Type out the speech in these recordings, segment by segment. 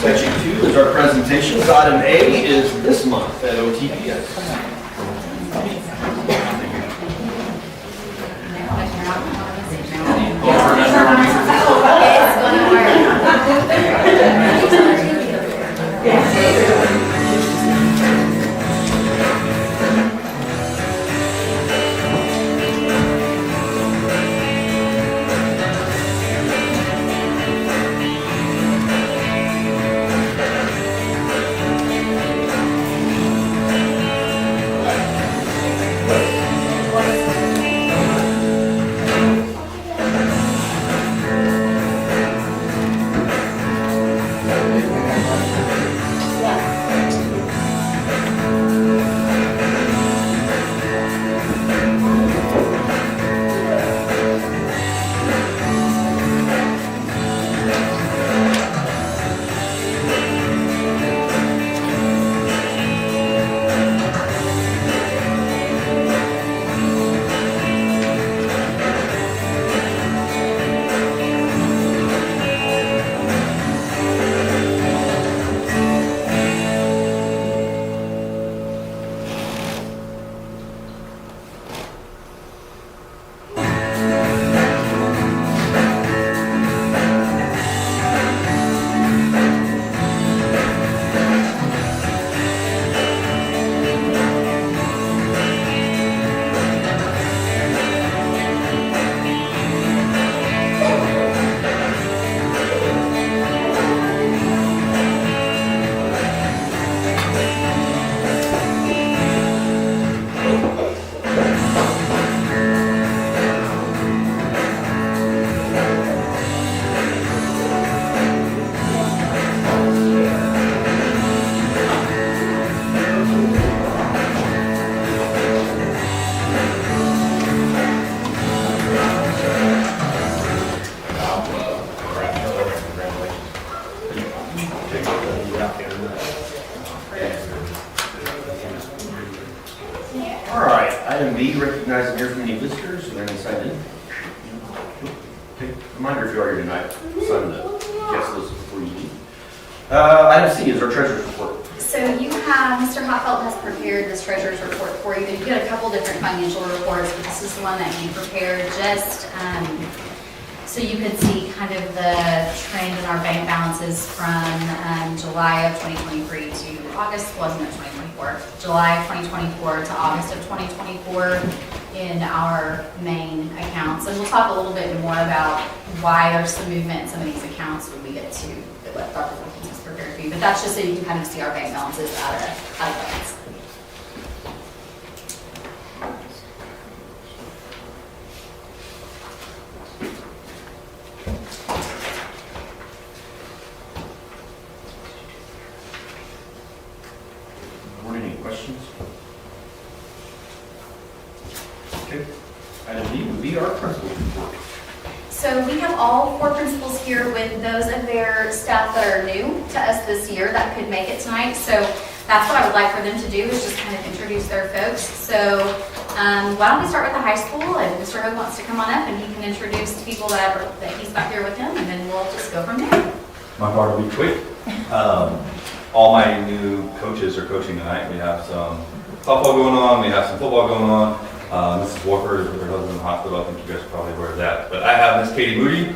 Section 2 is our presentations. Item A is this month at OTPS. All right, item B, recognize and hear from any visitors. Are there any signed in? Okay. Reminder if you are here tonight, sign the guest list before you leave. Item C is our treasurer's report. So you have, Mr. Hotfeld has prepared this treasurer's report for you. You get a couple different financial reports, but this is the one that he prepared just so you could see kind of the trend in our bank balances from July of 2023 to August, wasn't it 2024? July of 2024 to August of 2024 in our main accounts. And we'll talk a little bit more about why there's some movement in some of these accounts when we get to what Dr. Wilkins has prepared for you. But that's just so you can kind of see our bank balances at a glance. Any questions? Okay. Item D would be our principal's report. So we have all 4 principals here with those of their staff that are new to us this year that could make it tonight. So that's what I would like for them to do is just kind of introduce their folks. So why don't we start with the high school, and Mr. Hogue wants to come on up and he can introduce the people that he's got here with him, and then we'll just go from there. My part will be quick. All my new coaches are coaching tonight. We have some softball going on, we have some football going on. Mrs. Walker is with her husband in the hospital. I think you guys are probably aware of that. But I have Miss Katie Moody.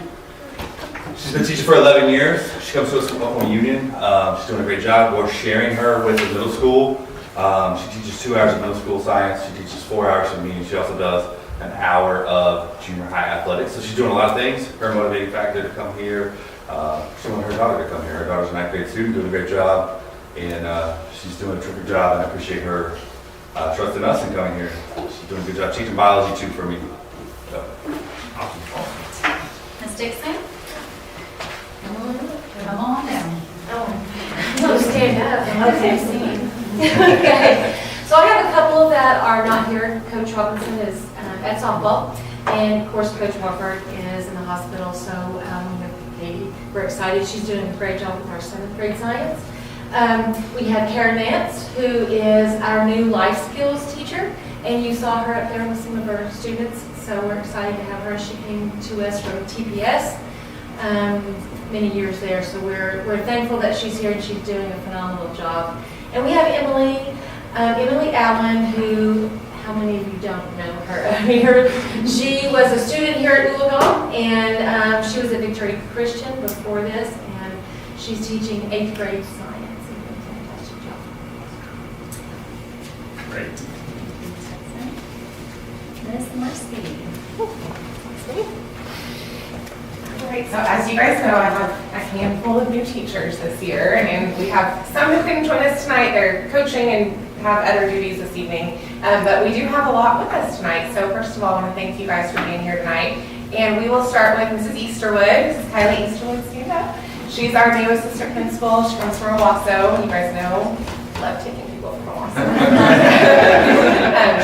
She's been teaching for 11 years. She comes to us from Oklahoma Union. She's doing a great job. We're sharing her with the middle school. She teaches 2 hours of middle school science. She teaches 4 hours of me. She also does an hour of junior high athletics. So she's doing a lot of things. Her motivating factor to come here. She wanted her daughter to come here. Her daughter's a 9th grade student, doing a great job. And she's doing a terrific job, and I appreciate her trusting us and coming here. She's doing a good job teaching biology too for me. So, awesome. Ms. Dixon? Come on down. No, stand up. Okay. Okay. So I have a couple that are not here. Coach Robinson is at softball, and of course Coach Warford is in the hospital. So with Katie, we're excited. She's doing a great job with our 7th grade science. We have Karen Nance, who is our new life skills teacher, and you saw her up there with some of our students. So we're excited to have her. She came to us from TPS. many years there. So we're thankful that she's here and she's doing a phenomenal job. And we have Emily Allen, who, how many of you don't know her? I mean, she was a student here at Oologah, and she was at Victoria Christian before this, and she's teaching 8th grade science. And doing a fantastic job. Great. Miss Marcy. Right, so as you guys know, I have a handful of new teachers this year, and we have some who couldn't join us tonight. They're coaching and have other duties this evening, but we do have a lot with us tonight. So first of all, I want to thank you guys for being here tonight. And we will start with Mrs. Easterwood. Mrs. Kylie Easterwood, stand up. She's our new assistant principal. She comes from Owasso. You guys know, love taking people from Owasso.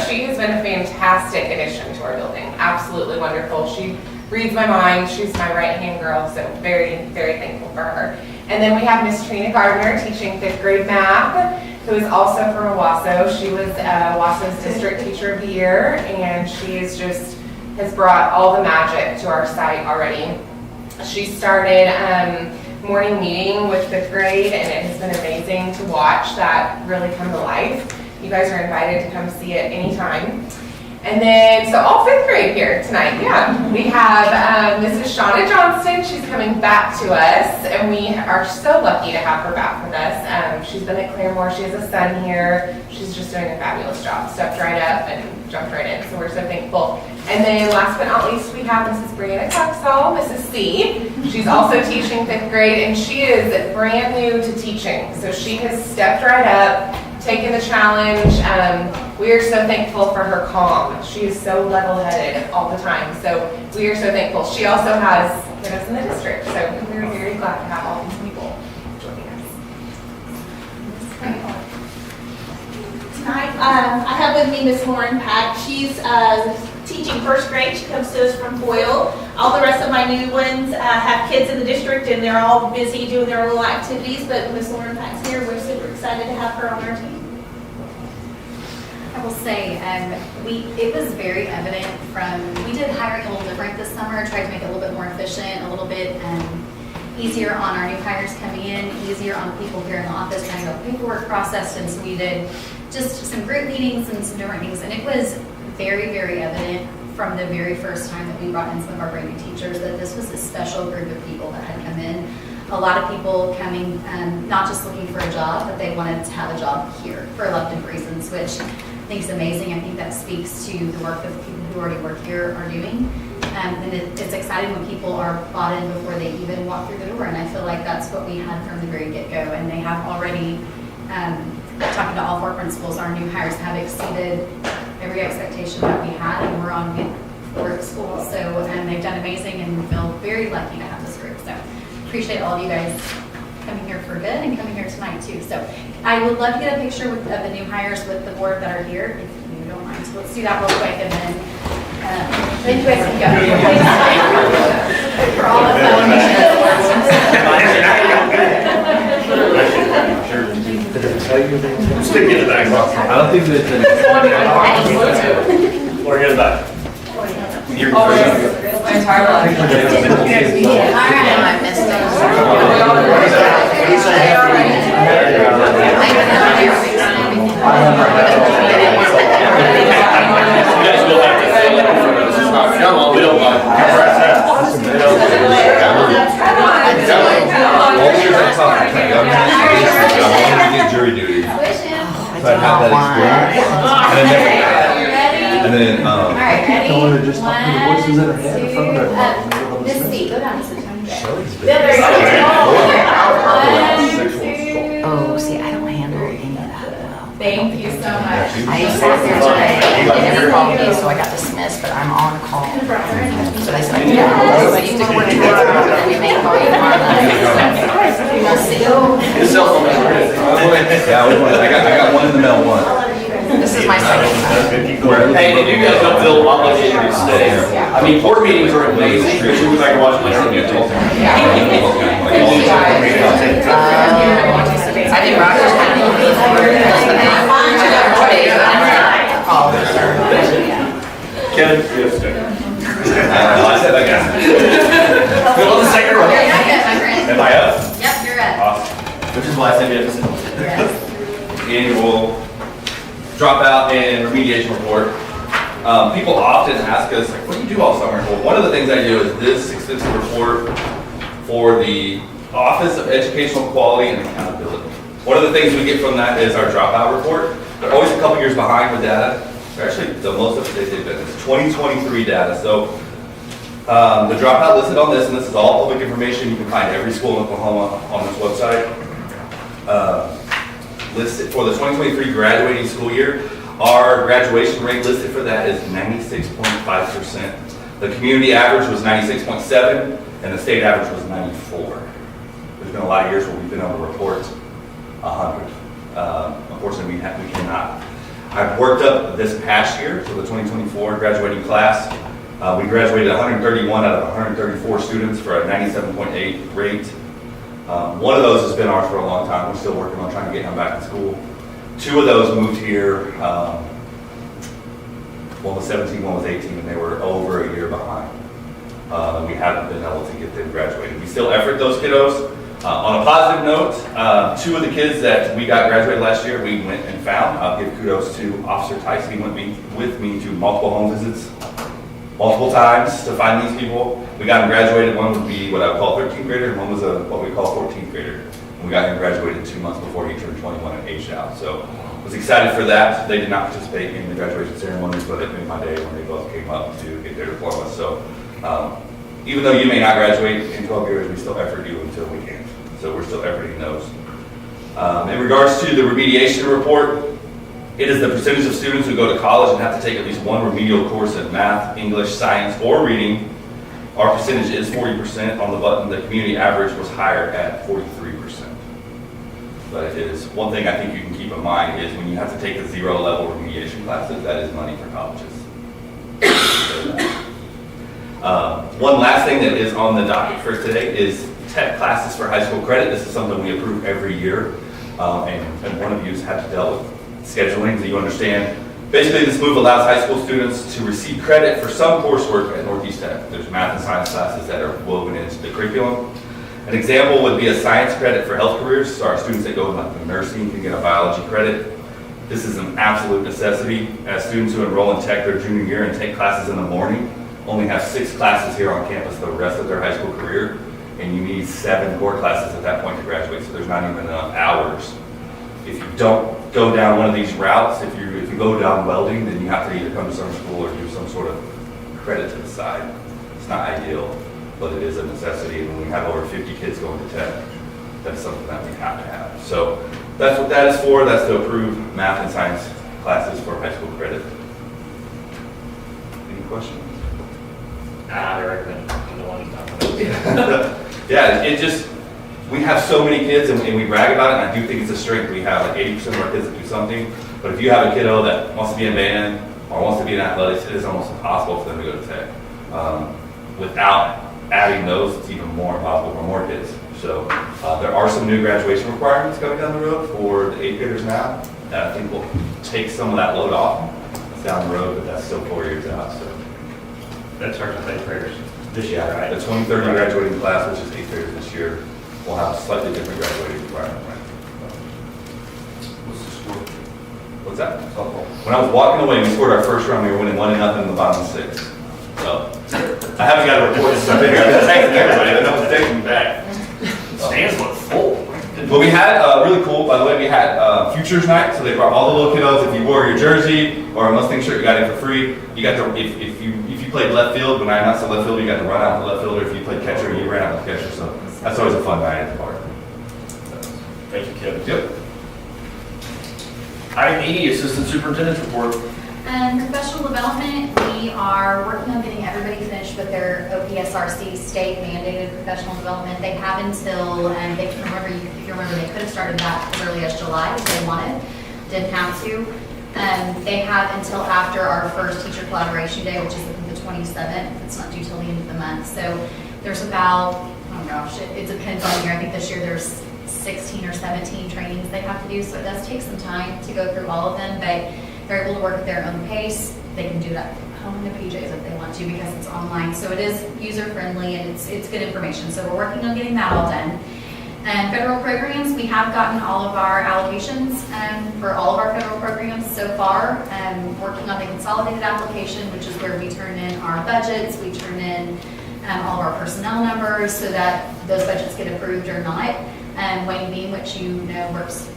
She has been a fantastic addition to our building. Absolutely wonderful. She reads my mind. She's my right-hand girl, so very, very thankful for her. And then we have Miss Trina Gardner teaching 5th grade math, who is also from Owasso. She was Owasso's District Teacher of the Year, and she is just has brought all the magic to our site already. She started morning meeting with 5th grade, and it has been amazing to watch that really come to life. You guys are invited to come see it anytime. And then, so all 5th grade here tonight, yeah. We have Mrs. Shauna Johnston. She's coming back to us, and we are so lucky to have her back with us. She's been at Claremore. She has a son here. She's just doing a fabulous job. Stepped right up and jumped right in, so we're so thankful. And then last but not least, we have Mrs. Brianna Coxall, Mrs. C. She's also teaching 5th grade, and she is brand new to teaching. So she has stepped right up, taken the challenge. We are so thankful for her calm. She is so level-headed all the time. So we are so thankful. She also has kiddos in the district. So we're very glad to have all these people joining us. Tonight, I have with me Miss Lauren Pack. She's teaching 1st grade. She comes to us from Boyle. All the rest of my new ones have kids in the district, and they're all busy doing their little activities, but Miss Lauren Pack's here. We're super excited to have her on our team. I will say, it was very evident we did hiring a little different this summer, tried to make it a little bit more efficient, a little bit easier on our new hires coming in, easier on people here in the office trying to get paperwork processed, and so we did just some group meetings and some different things, and it was very, very evident from the very first time that we brought in some of our brand new teachers that this was a special group of people that had come in. A lot of people coming, not just looking for a job, but they wanted to have a job here for elective reasons, which I think is amazing. I think that speaks to the work that the people who already work here are doing. And it's exciting when people are bought in before they even walk through the door. And I feel like that's what we had from the very get-go. And they have already, talking to all 4 principals, our new hires have exceeded every expectation that we had, and we're on week 4 at school. So they've done amazing, and we feel very lucky to have this group. So appreciate all of you guys coming here for good and coming here tonight too. So I would love to get a picture of the new hires with the board that are here, if you don't mind. So let's do that real quick, and then you guys can go. For all of them. Stick in the back. I don't think that Or in the back. You're All right. I missed Come on, we don't mind. jury duty. So I'd have that experience. And then, All right, ready? Don't want to just talk to the voices in her head in front of her. Miss C, go down to the time. Oh, see, I don't handle any of that well. Thank you so much. I sat there today, they never called me, so I got dismissed, but I'm on call. So they said, yeah, so you can work it out, and we may call you tomorrow night. We'll see. His cell phone number. yeah, I got one in the mail once. This is my second time. Hey, and you guys don't feel obligated to stay. I mean, board meetings are amazing, but you would like to watch my YouTube. I think Roger's kind of looking for it. Kevin, you have to stay. I said I got it. Fill in the second row. Yeah, I got my friend. why I said yes. Yes. Annual dropout and remediation report. People often ask us, like, what do you do all summer? Well, one of the things I do is this extensive report for the Office of Educational Quality and Accountability. One of the things we get from that is our dropout report. They're always a couple years behind with data. They're actually the most up-to-date they've been. It's 2023 data. So the dropout listed on this, and this is all public information. You can find every school in Oklahoma on this website. Listed for the 2023 graduating school year, our graduation rate listed for that is 96.5%. The community average was 96.7, and the state average was 94. There's been a lot of years where we've been able to report 100. Unfortunately, we cannot. I've worked up this past year, so the 2024 graduating class. We graduated 131 out of 134 students for a 97.8 rate. One of those has been ours for a long time. We're still working on trying to get him back to school. 2 of those moved here. One was 17, one was 18, and they were over a year behind. We haven't been able to get them graduated. We still effort those kiddos. On a positive note, 2 of the kids that we got graduated last year, we went and found. I'll give kudos to Officer Tyson. He went with me to multiple home visits, multiple times to find these people. We got them graduated. One would be what I would call 13th grader, and one was what we call 14th grader. And we got him graduated 2 months before he turned 21 and aged out. So I was excited for that. They did not participate in the graduation ceremonies, but it made my day when they both came up to get their diplomas. So even though you may not graduate in 12 years, we still effort you until we can. So we're still efforting those. In regards to the remediation report, it is the percentage of students who go to college and have to take at least one remedial course in math, English, science, or reading. Our percentage is 40% on the button. The community average was higher at 43%. But it is one thing I think you can keep in mind is when you have to take the 0-level remediation classes, that is money for colleges. One last thing that is on the docket for today is tech classes for high school credit. This is something we approve every year, and one of you has had to deal with scheduling, so you understand. Basically, this move allows high school students to receive credit for some coursework at Northeast Tech. There's math and science classes that are woven into the curriculum. An example would be a science credit for health careers, so our students that go into nursing can get a biology credit. This is an absolute necessity, as students who enroll in tech their junior year and take classes in the morning only have 6 classes here on campus the rest of their high school career, and you need 7 core classes at that point to graduate, so there's not even enough hours. If you don't go down one of these routes, if you go down welding, then you have to either come to summer school or do some sort of credit to the side. It's not ideal, but it is a necessity, and when we have over 50 kids going to tech, that's something that we have to have. So that's what that is for. That's to approve math and science classes for high school credit. Any questions? I recommend the one who's not. Yeah, it just, we have so many kids and we brag about it, and I do think it's a strength. We have like 80% of our kids that do something, but if you have a kiddo that wants to be in band or wants to be in athletics, it is almost impossible for them to go to tech. Without adding those, it's even more impossible for more kids. So there are some new graduation requirements coming down the road for the 8th graders now that I think will take some of that load off. It's down the road, but that's still 4 years out. So That starts with 8th graders this year, yeah, right? the 2030 graduating class, which is 8th graders this year, will have a slightly different graduating requirement. What's the score? What's that? When I was walking away, we scored our first round. We were winning 1-0 in the bottom 6. So I haven't got a report since I've been here. I've been texting everybody, but no one's texting me back. Stands look full. But we had really cool. By the way, we had Futures Night, so they brought all the little kiddos. If you wore your jersey or a Mustang shirt, you got in for free. You got to if you played left field. When I announced the left fielder, you got to run out the left fielder. If you played catcher, you ran out the catcher. So that's always a fun night at the park. Thank you, Kevin. Yep. Item E, Assistant Superintendent's Report. Professional development, we are working on getting everybody finished with their OPSRC state mandated professional development. They have until, if you remember, they could have started that as early as July if they wanted, didn't have to. They have until after our first teacher collaboration day, which is the 27th. It's not due till the end of the month. So there's about, oh gosh, it depends on the year. I think this year there's 16 or 17 trainings they have to do. So it does take some time to go through all of them, but they're able to work at their own pace. They can do that home in the PJs if they want to because it's online. So it is user friendly and it's good information. So we're working on getting that all done. And federal programs, we have gotten all of our allocations for all of our federal programs so far. Working on the consolidated application, which is where we turn in our budgets, we turn in all of our personnel numbers so that those budgets get approved or not. Wayne Bean, which you know works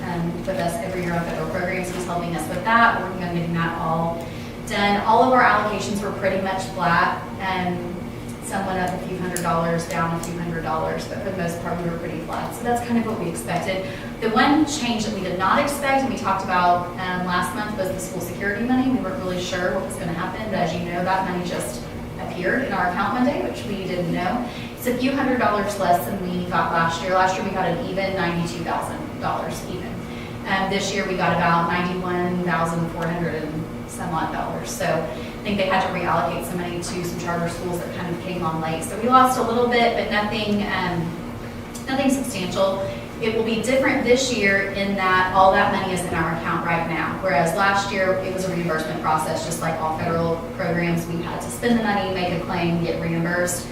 with us every year on federal programs, he's helping us with that, working on getting that all done. All of our allocations were pretty much flat, some went up a few $100s, down a few $100s, but for the most part we were pretty flat. So that's kind of what we expected. The one change that we did not expect, and we talked about last month, was the school security money. We weren't really sure what was going to happen, but as you know, that money just appeared in our account one day, which we didn't know. It's a few $100s less than we got last year. Last year we got an even $92,000 even. This year we got about $91,400 and some odd dollars. So I think they had to reallocate some money to some charter schools that kind of came on late. So we lost a little bit, but nothing substantial. It will be different this year in that all that money is in our account right now, whereas last year it was a reimbursement process, just like all federal programs. We had to spend the money, make a claim, get reimbursed.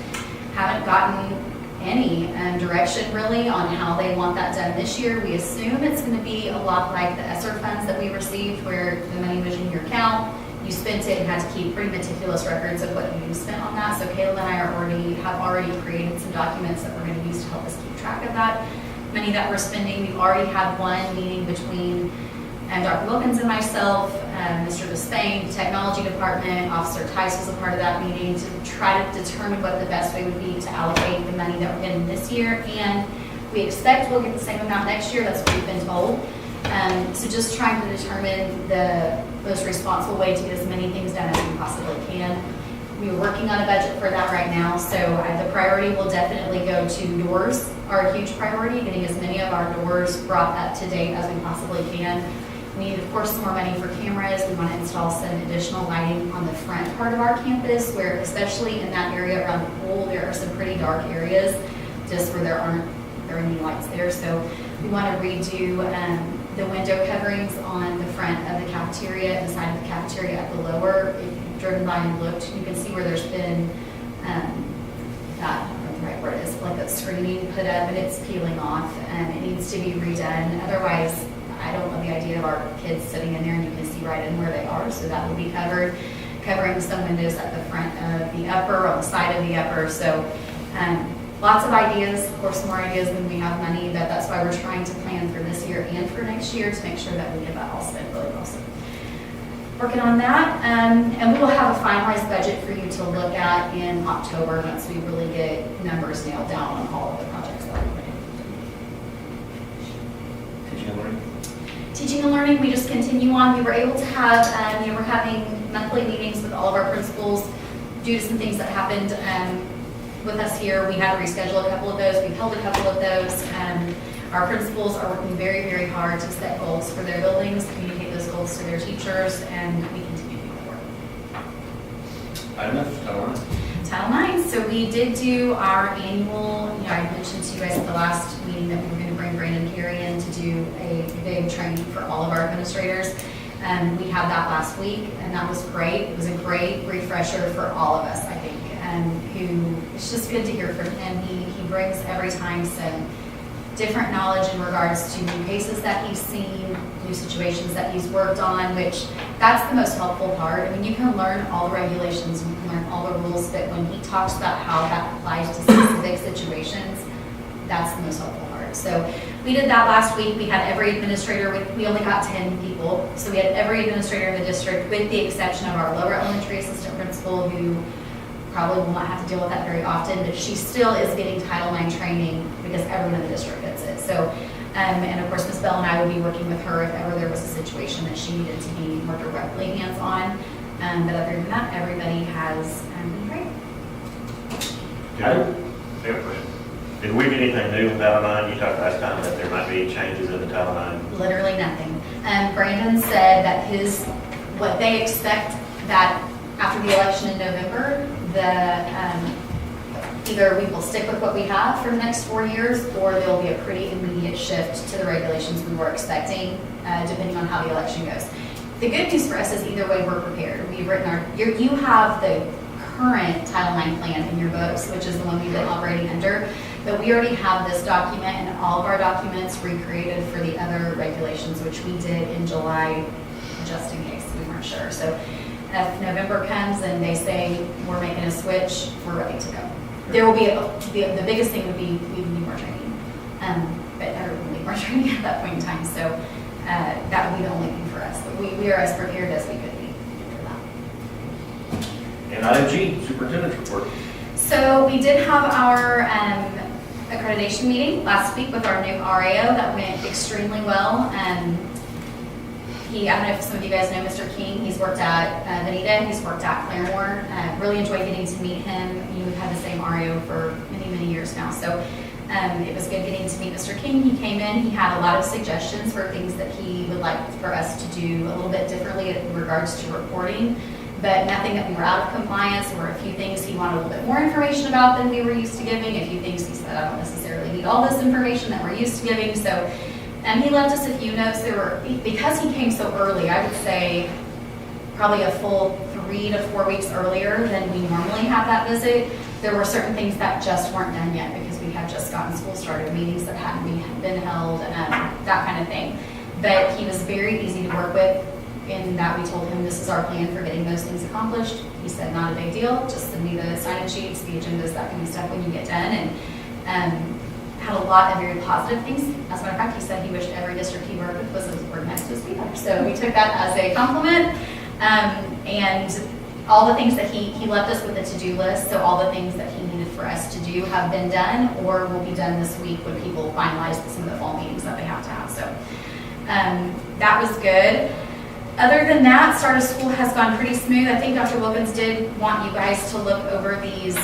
Haven't gotten any direction really on how they want that done this year. We assume it's going to be a lot like the ESSER funds that we received, where the money was in your account, you spent it and had to keep pretty meticulous records of what you spent on that. So Caleb and I have already created some documents that we're going to use to help us keep track of that money that we're spending. We've already had one meeting between Dr. Wilkins and myself, Mr. Despain, the technology department, Officer Tice was a part of that meeting to try to determine what the best way would be to allocate the money that we're getting this year. And we expect we'll get the same amount next year. That's what we've been told. So just trying to determine the most responsible way to get as many things done as we possibly can. We're working on a budget for that right now, so the priority will definitely go to doors, are a huge priority, getting as many of our doors brought up to date as we possibly can. We need, of course, some more money for cameras. We want to install some additional lighting on the front part of our campus, where especially in that area around the pool, there are some pretty dark areas just where there aren't very many lights there. So we want to redo the window coverings on the front of the cafeteria and the side of the cafeteria at the lower. If you've driven by and looked, you can see where there's been that, I don't know the right word is, like a screening put up and it's peeling off, and it needs to be redone. Otherwise, I don't love the idea of our kids sitting in there and you can see right in where they are, so that will be covered. Covering some windows at the front of the upper, on the side of the upper. So lots of ideas, of course more ideas when we have money, but that's why we're trying to plan for this year and for next year to make sure that we get that all spent really well. So working on that, and we will have a finalized budget for you to look at in October once we really get numbers nailed down on all of the projects that we're doing. Teaching and learning? Teaching and learning, we just continue on. We were able to have, we're having monthly meetings with all of our principals due to some things that happened with us here. We had to reschedule a couple of those. We held a couple of those. Our principals are working very, very hard to set goals for their buildings, communicate those goals to their teachers, and we continue to do that work. Item F, Title IX. Title IX. So we did do our annual, I mentioned to you guys at the last meeting that we were going to bring Brandon Carey in to do a big training for all of our administrators. We had that last week, and that was great. It was a great refresher for all of us, I think, who it's just good to hear from him. He brings every time some different knowledge in regards to new cases that he's seen, new situations that he's worked on, which that's the most helpful part. I mean, you can learn all the regulations, you can learn all the rules, but when he talks about how that applies to specific situations, that's the most helpful part. So we did that last week. We had every administrator, we only got 10 people, so we had every administrator in the district with the exception of our lower elementary assistant principal, who probably will not have to deal with that very often, but she still is getting Title IX training because everyone in the district gets it. So, and of course, Ms. Bell and I would be working with her if ever there was a situation that she needed to be more directly hands-on. But other than that, everybody has been great. I have a question. Did we get anything new with Title IX? You talked last time that there might be changes in the Title IX. Literally nothing. Brandon said that what they expect that after the election in November, either we will stick with what we have for the next 4 years, or there'll be a pretty immediate shift to the regulations we were expecting, depending on how the election goes. The good news for us is either way we're prepared. We've written you have the current Title IX plan in your books, which is the one we've been operating under. But we already have this document and all of our documents recreated for the other regulations, which we did in July, just in case we weren't sure. So if November comes and they say we're making a switch, we're ready to go. There will be, the biggest thing would be we would need more training. But everyone will need more training at that point in time. So that would be the only thing for us. But we are as prepared as we could be for that. And item G, superintendent's report. So we did have our accreditation meeting last week with our new RAO that went extremely well. I don't know if some of you guys know Mr. King. He's worked at Veneta. He's worked at Claremore. Really enjoyed getting to meet him. We've had the same RAO for many, many years now. So it was good getting to meet Mr. King. He came in. He had a lot of suggestions for things that he would like for us to do a little bit differently in regards to reporting, but nothing that we were out of compliance. There were a few things he wanted a little bit more information about than we were used to giving. A few things he said, I don't necessarily need all this information that we're used to giving. So he left us a few notes. Because he came so early, I would say probably a full 3 to 4 weeks earlier than we normally have that visit. There were certain things that just weren't done yet because we had just gotten school started, meetings that hadn't been held, that kind of thing. But he was very easy to work with in that we told him this is our plan for getting those things accomplished. He said, not a big deal, just send me the sign-in sheets, the agendas, that kind of stuff when you get done. And had a lot of very positive things. As a matter of fact, he said he wished every district he worked with was as organized as we are. So we took that as a compliment. And all the things that he left us with a to-do list, so all the things that he needed for us to do have been done or will be done this week when people finalize some of the fall meetings that they have to have. So that was good. Other than that, start of school has gone pretty smooth. I think Dr. Wilkins did want you guys to look over these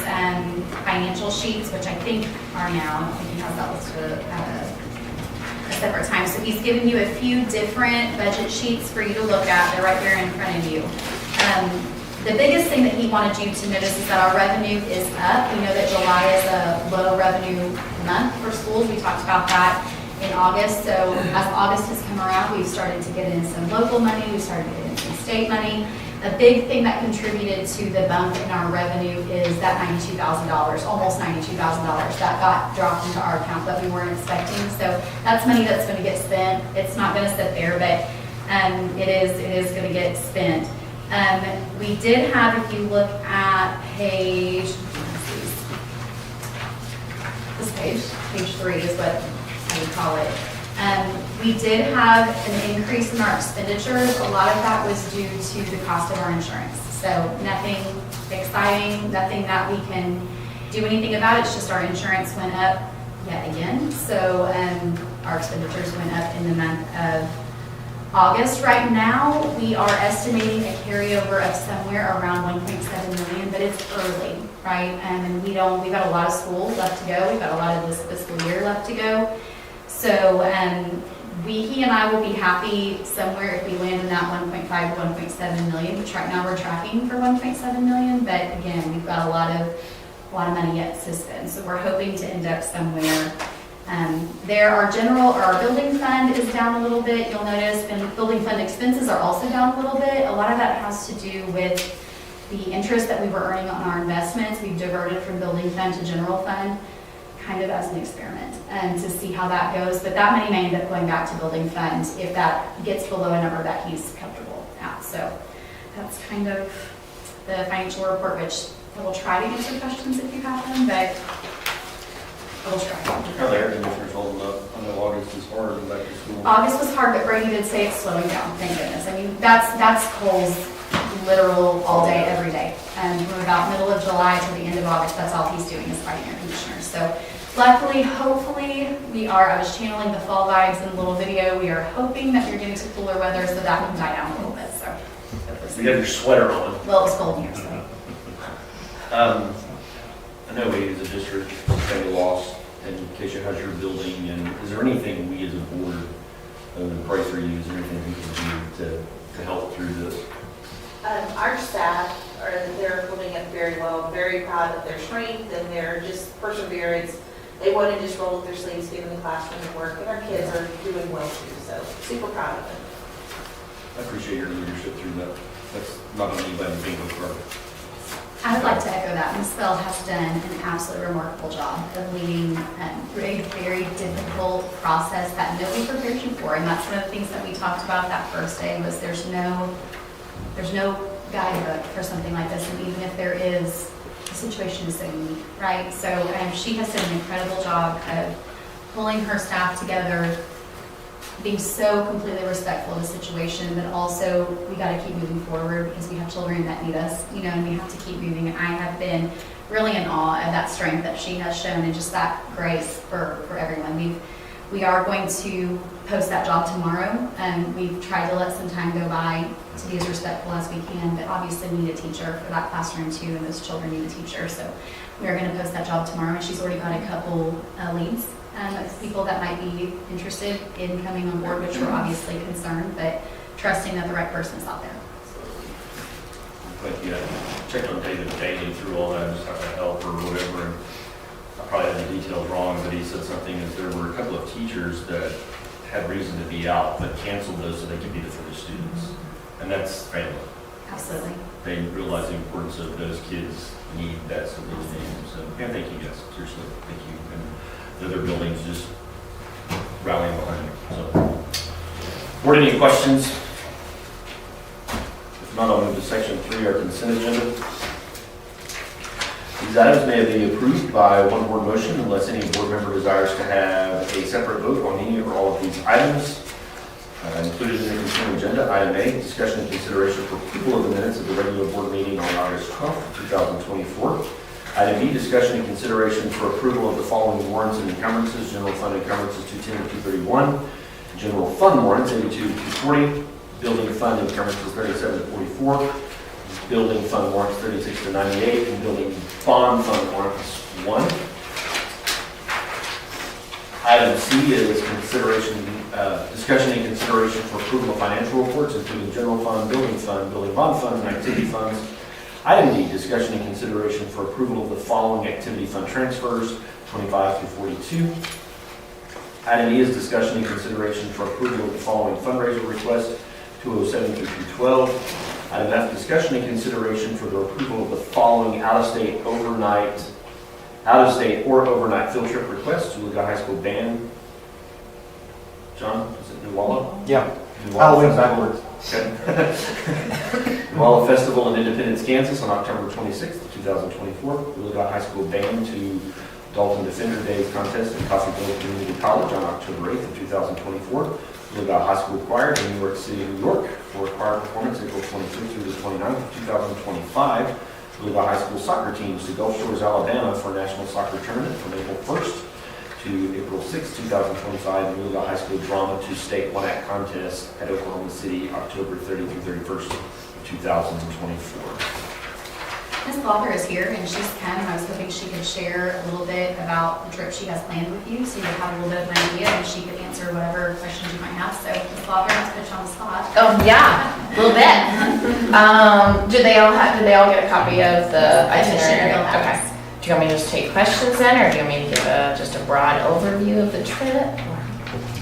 financial sheets, which I think are now. I don't think he has that listed at a separate time. So he's given you a few different budget sheets for you to look at. They're right there in front of you. The biggest thing that he wanted you to notice is that our revenue is up. We know that July is a low revenue month for schools. We talked about that in August. So as August has come around, we've started to get in some local money. We've started to get in some state money. A big thing that contributed to the bump in our revenue is that $92,000, almost $92,000 that got dropped into our account that we weren't expecting. So that's money that's going to get spent. It's not going to sit there, but it is going to get spent. We did have, if you look at page 3 is what I would call it. We did have an increase in our expenditures. A lot of that was due to the cost of our insurance. So nothing exciting, nothing that we can do anything about. It's just our insurance went up yet again. So our expenditures went up in the month of August. Right now, we are estimating a carryover of somewhere around 1.7 million, but it's early, right? And we've got a lot of school left to go. We've got a lot of this fiscal year left to go. So he and I will be happy somewhere if we land in that 1.5 to 1.7 million, which right now we're tracking for 1.7 million. But again, we've got a lot of money yet to spend. So we're hoping to end up somewhere. Our building fund is down a little bit. You'll notice, and building fund expenses are also down a little bit. A lot of that has to do with the interest that we were earning on our investments. We've diverted from building fund to general fund, kind of as an experiment, to see how that goes. But that money may end up going back to building fund if that gets below a number that he's comfortable at. So that's kind of the financial report, which I will try to answer questions if you have them, but I will try. How the air conditioners holding up? I know August is hard and back to school. August was hard, but Brady did say it's slowing down, thank goodness. I mean, that's Cole's literal all day, every day. And from about middle of July to the end of August, that's all he's doing is fighting air conditioners. So luckily, hopefully, I was channeling the fall vibes in a little video. We are hoping that we're getting to cooler weather so that can die down a little bit. So You have your sweater on. well, it was cold here, so. I know we as a district take a loss, and Keisha has your building, and is there anything we as a board, pray for you, is there anything we can do to help through this? Our staff they're holding up very well, very proud of their strength and their just perseverance. They want to just roll up their sleeves, get in the classroom and work, and our kids are doing well too, so super proud of them. I appreciate your leadership through that. That's not on anybody being with her. I would like to echo that. Ms. Bell has done an absolutely remarkable job of leading a very difficult process that nobody prepares you for. And that's one of the things that we talked about that first day was there's no guidebook for something like this. And even if there is, the situation is so unique, right? So she has done an incredible job of pulling her staff together, being so completely respectful of the situation, but also we got to keep moving forward because we have children that need us, and we have to keep moving. And I have been really in awe of that strength that she has shown and just that grace for everyone. We are going to post that job tomorrow, and we've tried to let some time go by to be as respectful as we can, but obviously we need a teacher for that classroom too, and those children need a teacher. So we are going to post that job tomorrow, and she's already got a couple leads of people that might be interested in coming on board, which we're obviously concerned, but trusting that the right person is out there. But yeah, checked on David daily through all that, just how to help or whatever, and I probably had the details wrong, but he said something is there were a couple of teachers that had reason to be out, but canceled those so they could be there for the students. And that's family. Absolutely. They realize the importance of those kids need that stability. So, yeah, thank you guys, seriously, thank you. And the other buildings just rallying behind you. So, board, any questions? If not, I'll move to section 3, our consent agenda. These items may be approved by one board motion unless any board member desires to have a separate vote on any or all of these items. Included in the consent agenda, item A, discussion and consideration for approval of the minutes of the regular board meeting on August 12th, 2024. Item B, discussion and consideration for approval of the following warrants and encumbrances: general fund encumbrances 210 and 231, general fund warrants 82 and 240, building fund encumbrances 37 and 44, building fund warrants 36 to 98, and building bond fund warrants 1. Item C is discussion and consideration for approval of financial reports, including general fund, building bond fund, and activity funds. Item D, discussion and consideration for approval of the following activity fund transfers, 25 through 42. Item E is discussion and consideration for approval of the following fundraiser request, 207 through 212. Item F, discussion and consideration for the approval of the following out-of-state or overnight field trip requests to Oologah High School band. John, is it Nuwala? Yeah. Nuwala backwards. Okay. Nuwala Festival in Independence, Kansas on October 26th, 2024. Oologah High School band to Dalton Defender Days contest at Coffeyville Community College on October 8th of 2024. Oologah High School Choir in New York City, New York for choir performance April 23rd through the 29th of 2025. Oologah High School soccer teams to Gulf Shores, Alabama for a national soccer tournament from April 1st to April 6th, 2025. And Oologah High School drama to state one-act contest at Oklahoma City October 30 through 31st of 2024. Ms. Father is here, and she's come. I was hoping she could share a little bit about the trip she has planned with you, so you have a little bit of an idea, and she could answer whatever questions you might have. So, Ms. Father, let's put you on the spot. Oh, yeah, a little bit. Did they all get a copy of the itinerary? Okay. Do you want me to just take questions then, or do you want me to give just a broad overview of the trip?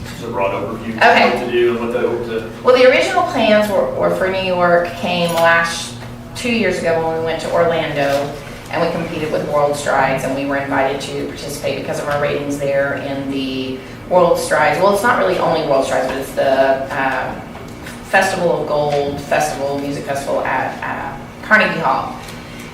Just a broad overview. Okay. What to do and what the Well, the original plans were for New York, came 2 years ago when we went to Orlando, and we competed with World Strides, and we were invited to participate because of our ratings there in the World Strides. Well, it's not really only World Strides, but it's the Festival of Gold music festival at Carnegie Hall.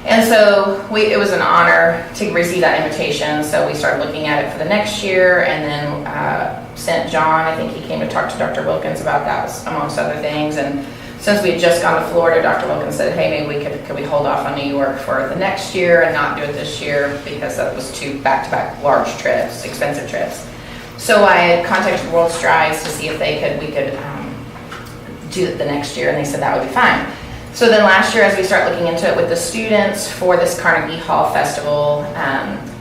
And so it was an honor to receive that invitation. So we started looking at it for the next year, and then sent John. I think he came to talk to Dr. Wilkins about that, amongst other things. And since we had just gone to Florida, Dr. Wilkins said, hey, maybe could we hold off on New York for the next year and not do it this year, because that was 2 back-to-back large trips, expensive trips. So I had contacted World Strides to see if we could do it the next year, and they said that would be fine. So then last year, as we start looking into it with the students for this Carnegie Hall Festival,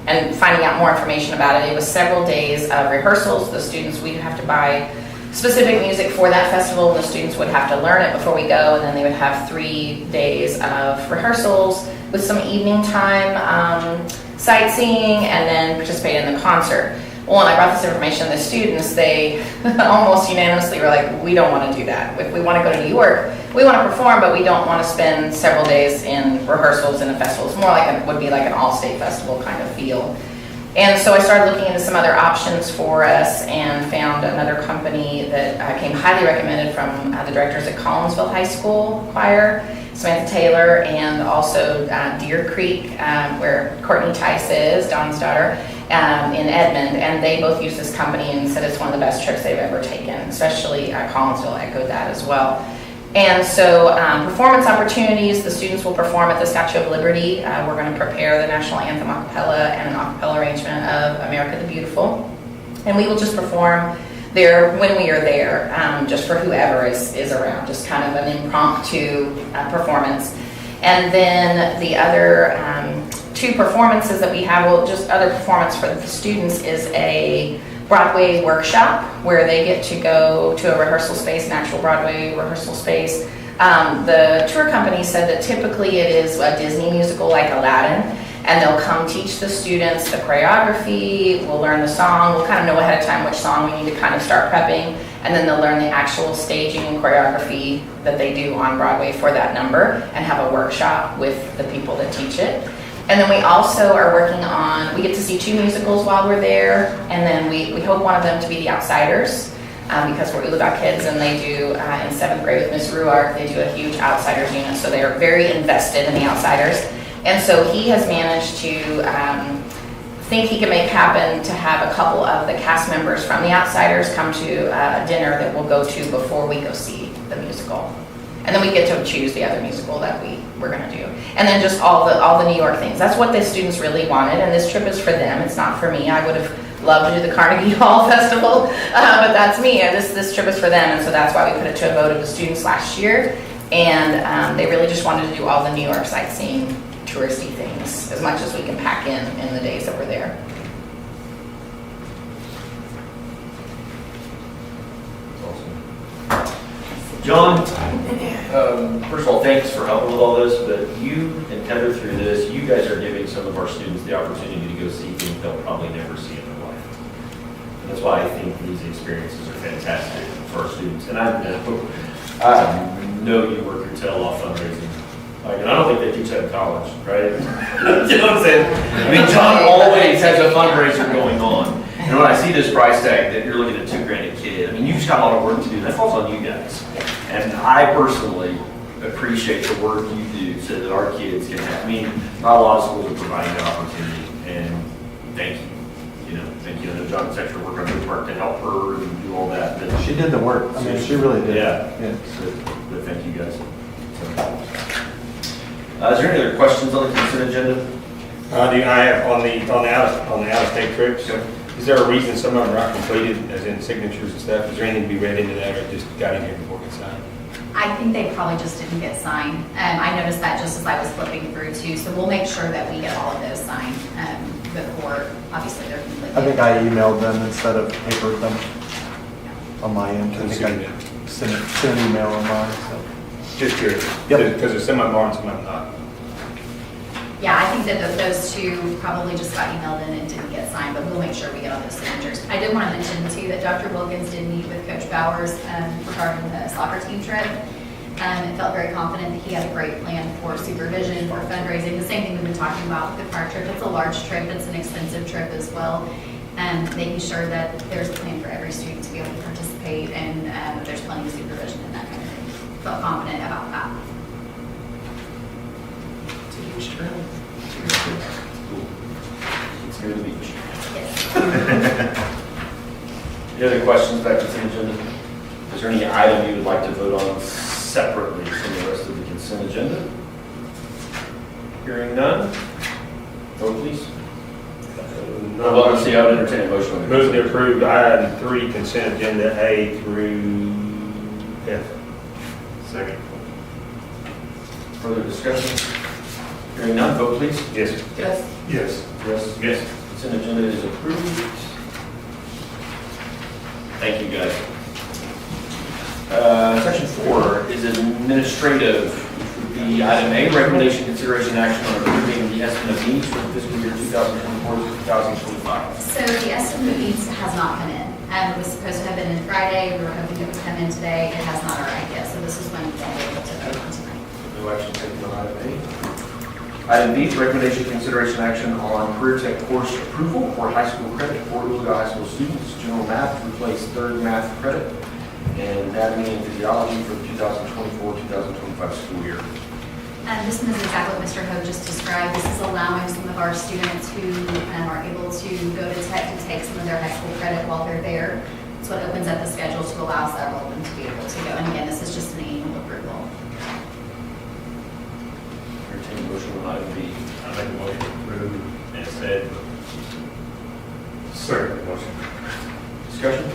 and finding out more information about it, it was several days of rehearsals. The students, we'd have to buy specific music for that festival. The students would have to learn it before we go, and then they would have 3 days of rehearsals with some evening time sightseeing, and then participate in the concert. Well, when I brought this information to the students, they almost unanimously were like, we don't want to do that. If we want to go to New York, we want to perform, but we don't want to spend several days in rehearsals and a festival. It's more like would be like an all-state festival kind of feel. And so I started looking into some other options for us and found another company that came highly recommended from the directors at Collinsville High School Choir, Samantha Taylor, and also Deer Creek, where Courtney Tice is, Don's daughter, in Edmond. And they both use this company and said it's one of the best trips they've ever taken, especially Collinsville echoed that as well. And so performance opportunities, the students will perform at the Statue of Liberty. We're going to prepare the national anthem a cappella and an a cappella arrangement of America the Beautiful. And we will just perform there when we are there, just for whoever is around, just kind of an impromptu performance. And then the other two performances that we have, well, just other performance for the students is a Broadway workshop where they get to go to a rehearsal space, an actual Broadway rehearsal space. The tour company said that typically it is a Disney musical like Aladdin, and they'll come teach the students the choreography, we'll learn the song, we'll kind of know ahead of time which song we need to kind of start prepping, and then they'll learn the actual staging and choreography that they do on Broadway for that number and have a workshop with the people that teach it. And then we also are working on, we get to see 2 musicals while we're there, and then we hope one of them to be The Outsiders, because we're Oologah kids, and they do, in 7th grade with Miss Ruark, they do a huge Outsiders unit, so they are very invested in The Outsiders. And so he has managed to think he can make happen to have a couple of the cast members from The Outsiders come to a dinner that we'll go to before we go see the musical. And then we get to choose the other musical that we're going to do. And then just all the New York things. That's what the students really wanted, and this trip is for them. It's not for me. I would have loved to do the Carnegie Hall Festival, but that's me. And this trip is for them, and so that's why we put it to a vote of the students last year. And they really just wanted to do all the New York sightseeing, touristy things, as much as we can pack in the days that we're there. John, first of all, thanks for helping with all this, but you and Heather through this, you guys are giving some of our students the opportunity to go see things they'll probably never see in their life. And that's why I think these experiences are fantastic for our students. And I know you work your tail off fundraising. Like, and I don't think they teach that in college, right? You know what I'm saying? I mean, John always has a fundraiser going on. And when I see this price tag that you're looking at $2,000 a kid, I mean, you just got a lot of work to do. That falls on you guys. And I personally appreciate the work you do so that our kids can have, I mean, not a lot of schools are providing that opportunity. And thank you. You know, thank you. I know John's extra work on his part to help her and do all that. But She did the work. I mean, she really did. Yeah. So, but thank you guys. So, is there any other questions on the consent agenda? I have on the out-of-state trips. Okay. Is there a reason some of them are not completed, as in signatures and stuff? Is there anything to be read into that, or just got in here before it gets signed? I think they probably just didn't get signed. I noticed that just as I was flipping through too, so we'll make sure that we get all of those signed before, obviously, they're completed. I think I emailed them instead of papered them on my end. I think Consumed I sent an email on mine, so. Just curious. Yep. Because there's some of them are and some of them not. Yeah, I think that those two probably just got emailed in and didn't get signed, but we'll make sure we get all those signatures. I did want to mention too that Dr. Wilkins did meet with Coach Bowers regarding the soccer team trip. And felt very confident that he had a great plan for supervision, for fundraising. The same thing we've been talking about with the choir trip. It's a large trip, it's an expensive trip as well. And making sure that there's a plan for every student to be able to participate and that there's plenty of supervision and that kind of thing. Felt confident about that. It's a huge trip. Cool. It's near the beach. Yes. Any other questions back to the agenda? Is there any item you would like to vote on separately from the rest of the consent agenda? Hearing none, vote please. Well, let's see, I would entertain a motion on the Move to consent. approve item 3 consent agenda A through F. Second. Further discussion? Hearing none, vote please. Yes. Yes. Yes. Yes. Yes. Consent agenda is approved. Thank you, guys. Section 4 is administrative. Which would be item A, recommendation, consideration, action on approving the the estimate of needs for the fiscal year 2024 to 2025. So the estimate of needs has not come in. It was supposed to have been in Friday, we were hoping it would come in today, it has not arrived yet, so this is when we won't be able to vote on tonight. No action taken on item A. Item B, recommendation, consideration, action on career tech course approval for high school credit for Oologah High School students. General math to replace third math credit and anatomy and physiology for the 2024-2025 school year. This one is exactly what Mr. Ho just described. This is allowing some of our students who are able to go to tech to take some of their high school credit while they're there. It's what opens up the schedule to allow several of them to be able to go. And again, this is just an annual approval. Entertained motion on item B. I make a motion to approve as said. Second motion. Discussion?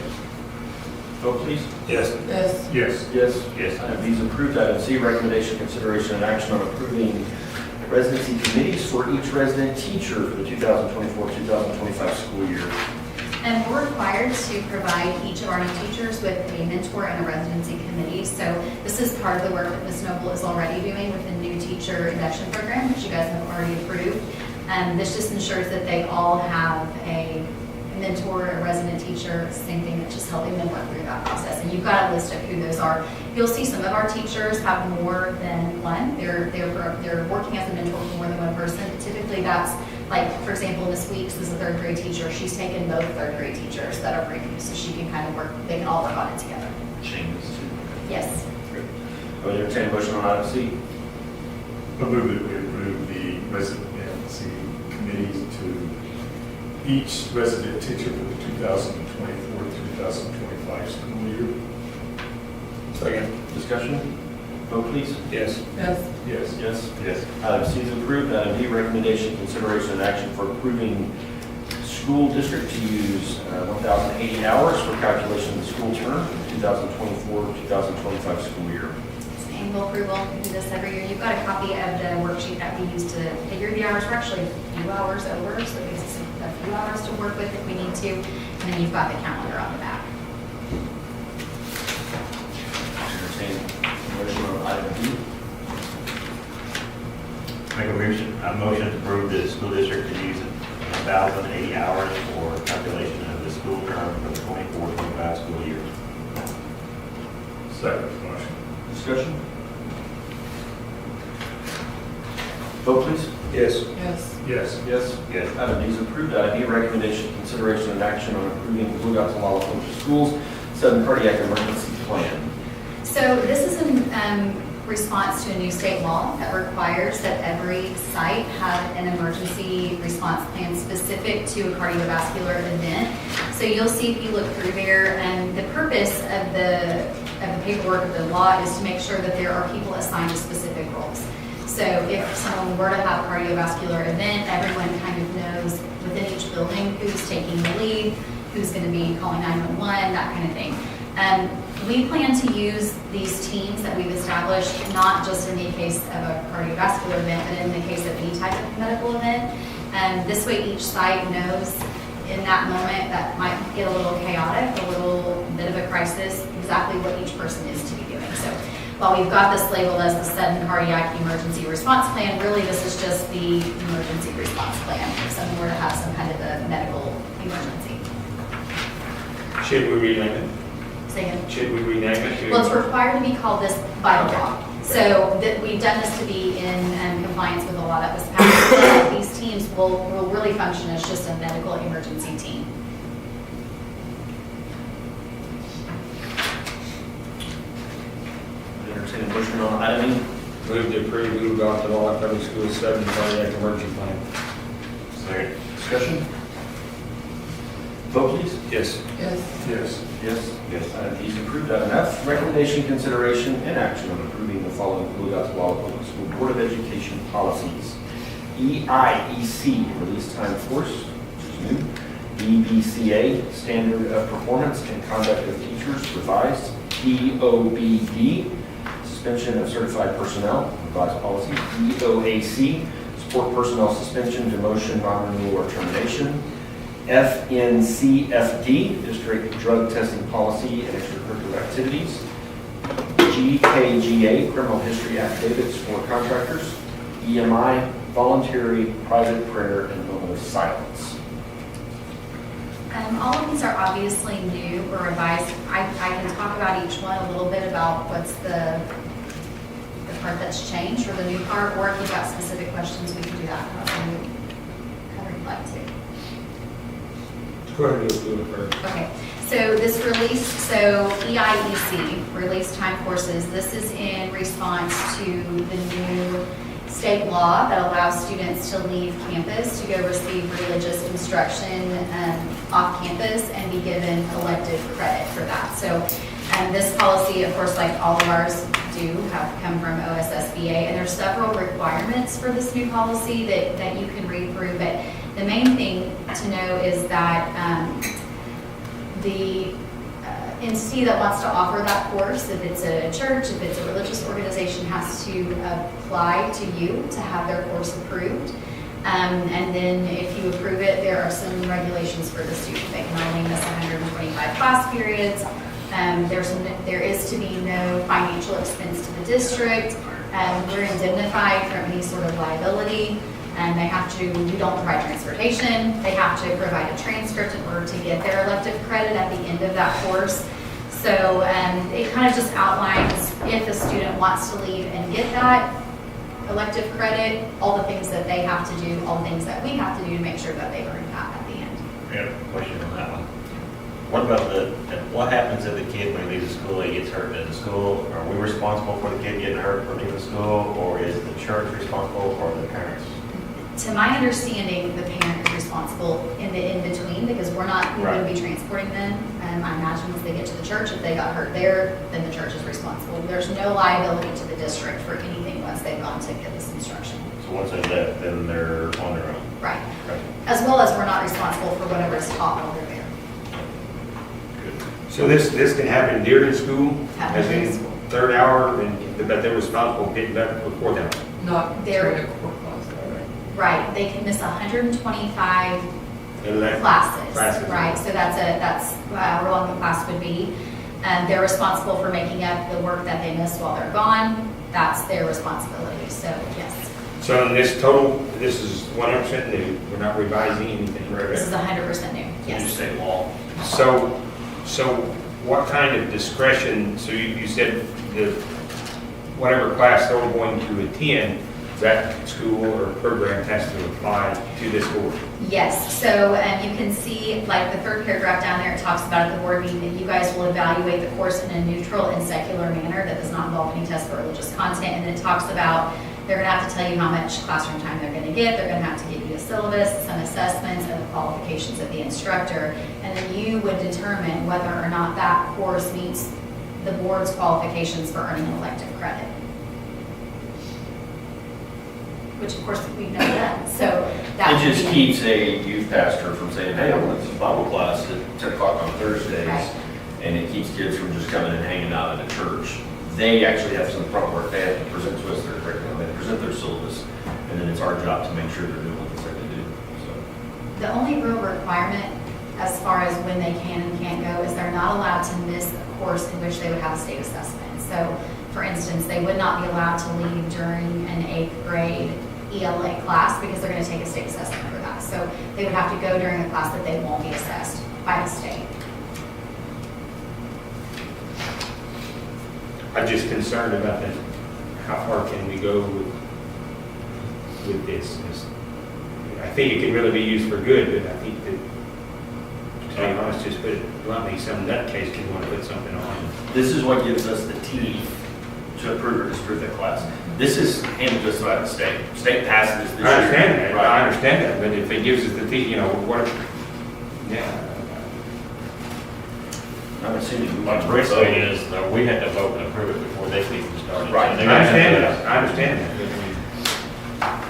Vote please. Yes. Yes. Yes. Yes. Yes. Item B is approved. Item C, recommendation, consideration, and action on approving residency committees for each resident teacher for the 2024-2025 school year. And we're required to provide each of our new teachers with a mentor and a residency committee. So this is part of the work that Ms. Noble is already doing with the new teacher induction program, which you guys have already approved. This just ensures that they all have a mentor, a resident teacher, same thing, that's just helping them work through that process. And you've got a list of who those are. You'll see some of our teachers have more than one. They're working as a mentor for more than one person. Typically that's like, for example, Ms. Weeks is a third grade teacher. She's taken both third grade teachers that are brand new, so she can kind of work, they can all work on it together. Changes to. Yes. I would entertain a motion on item C. I move that we approve the residency committees to each resident teacher for the 2024-2025 school year. Second. Discussion? Vote please. Yes. Yes. Yes. Yes. Yes. Item C is approved. Item D, recommendation, consideration, and action for approving school district to use 1,080 hours for calculation of the school term for the 2024-2025 school year. It's an annual approval. We do this every year. You've got a copy of the worksheet that we use to figure the hours. We're actually a few hours over, so it gives us a few hours to work with if we need to. And then you've got the calendar on the back. Entertain a motion on item D. Make a motion to approve the school district to use 1,080 hours for calculation of the school term for the 24-25 school year. Second motion. Discussion? Vote please. Yes. Yes. Yes. Yes. Yes. Item D is approved. Item E, recommendation, consideration, and action on approving the Oologah-Talala Public Schools sudden cardiac emergency plan. So this is in response to a new state law that requires that every site have an emergency response plan specific to a cardiovascular event. So you'll see if you look through there, and the purpose of the paperwork of the law is to make sure that there are people assigned to specific roles. So if someone were to have a cardiovascular event, everyone kind of knows within each building who's taking the lead, who's going to be calling 911, that kind of thing. We plan to use these teams that we've established, not just in the case of a cardiovascular event, but in the case of any type of medical event. This way each site knows in that moment that might get a little chaotic, a little bit of a crisis, exactly what each person is to be doing. So while we've got this labeled as the sudden cardiac emergency response plan, really this is just the emergency response plan if someone were to have some kind of a medical emergency. Should we rename it? Say again. Should we rename it to? Well, it's required to be called this by law. So that we've done this to be in compliance with the law that was passed. These teams will really function as just a medical emergency team. Entertain a motion on item E. Move to approve Oologah-Talala Public Schools sudden cardiac emergency plan. Second. Discussion? Vote please. Yes. Yes. Yes. Yes. Yes. Item E is approved. Item F, recommendation, consideration, and action on approving the following Oologah-Talala Public School Board of Education policies. EIEC, release time force, which is new. EBCA, standard of performance and conduct of teachers, revised. EOBD, suspension of certified personnel, revised policy. EOAC, support personnel suspension, demotion, non-renewal, or termination. FNCFD, district drug testing policy and extracurricular activities. GKGA, criminal history affidavits for contractors. EMI, voluntary private prayer and moment of silence. All of these are obviously new or revised. I can talk about each one a little bit about what's the part that's changed or the new part, or if you've got specific questions, we can do that however you'd like to. Go ahead and do it first. Okay, so this release, so EIEC, release time courses, this is in response to the new state law that allows students to leave campus to go receive religious instruction off campus and be given elective credit for that. So this policy, of course, like all of ours do, have come from OSSBA, and there's several requirements for this new policy that you can read through, but the main thing to know is that the entity that wants to offer that course, if it's a church, if it's a religious organization, has to apply to you to have their course approved. And then if you approve it, there are some regulations for the student. They can only miss 125 class periods. There is to be no financial expense to the district. We're indemnified from any sort of liability. And they have to, we don't provide transportation. They have to provide a transcript in order to get their elective credit at the end of that course. So it kind of just outlines if a student wants to leave and get that elective credit, all the things that they have to do, all the things that we have to do to make sure that they earn that at the end. I got a question on that one. What about what happens if the kid, when he leaves the school, he gets hurt in the school? Are we responsible for the kid getting hurt for leaving school, or is the church responsible, or the parents? To my understanding, the parent is responsible in the in-between because we wouldn't be transporting them. I imagine once they get to the church, if they got hurt there, then the church is responsible. There's no liability to the district for anything once they've gone to get this instruction. So once they left, then they're on their own? Right. Right. As well as we're not responsible for whatever is taught while they're there. So this can happen during school, Happen as during in school. third hour, but they're responsible for getting back for fourth hour. Not They're- during a core class, though, right? Right, they can miss 125 Elect- classes, right? So that's however long the class would be. And they're responsible for making up the work that they missed while they're gone. That's their responsibility, so yes. So in this total, this is 100% new, we're not revising anything, This is right? 100% new, yes. state law. So what kind of discretion, so you said the, whatever class they're going to attend, that school or program has to apply to this board? Yes, so you can see, like the third paragraph down there, it talks about at the board meeting that you guys will evaluate the course in a neutral and secular manner that does not involve any test for religious content. And then it talks about they're going to have to tell you how much classroom time they're going to get. They're going to have to give you a syllabus, some assessments, and the qualifications of the instructor. And then you would determine whether or not that course meets the board's qualifications for earning an elective credit. Which of course we've never done, so that It would just be- keeps a youth pastor from saying, hey, I want to Bible class at 10 o'clock on Thursdays. Right. And it keeps kids from just coming and hanging out at a church. They actually have some front work. They have to present to us their curriculum, they present their syllabus, and then it's our job to make sure they're doing what they say they do, so. The only real requirement as far as when they can and can't go is they're not allowed to miss a course in which they would have a state assessment. So, for instance, they would not be allowed to leave during an 8th grade ELA class because they're going to take a state assessment for that. So they would have to go during a class that they won't be assessed by the state. I'm just concerned about that. How far can we go with this? I think it can really be used for good, but I think that, to be honest, just put it bluntly, some nutcase can want to put something on. This is what gives us the teeth to approve or disapprove that class. This is handed to us by the state. State passes this year. I understand that, Right. I understand that, but if it gives us the, what, yeah. I'm assuming. My first thing is, we had to vote and approve it before they even started. Right. I understand that, I understand that. but I mean,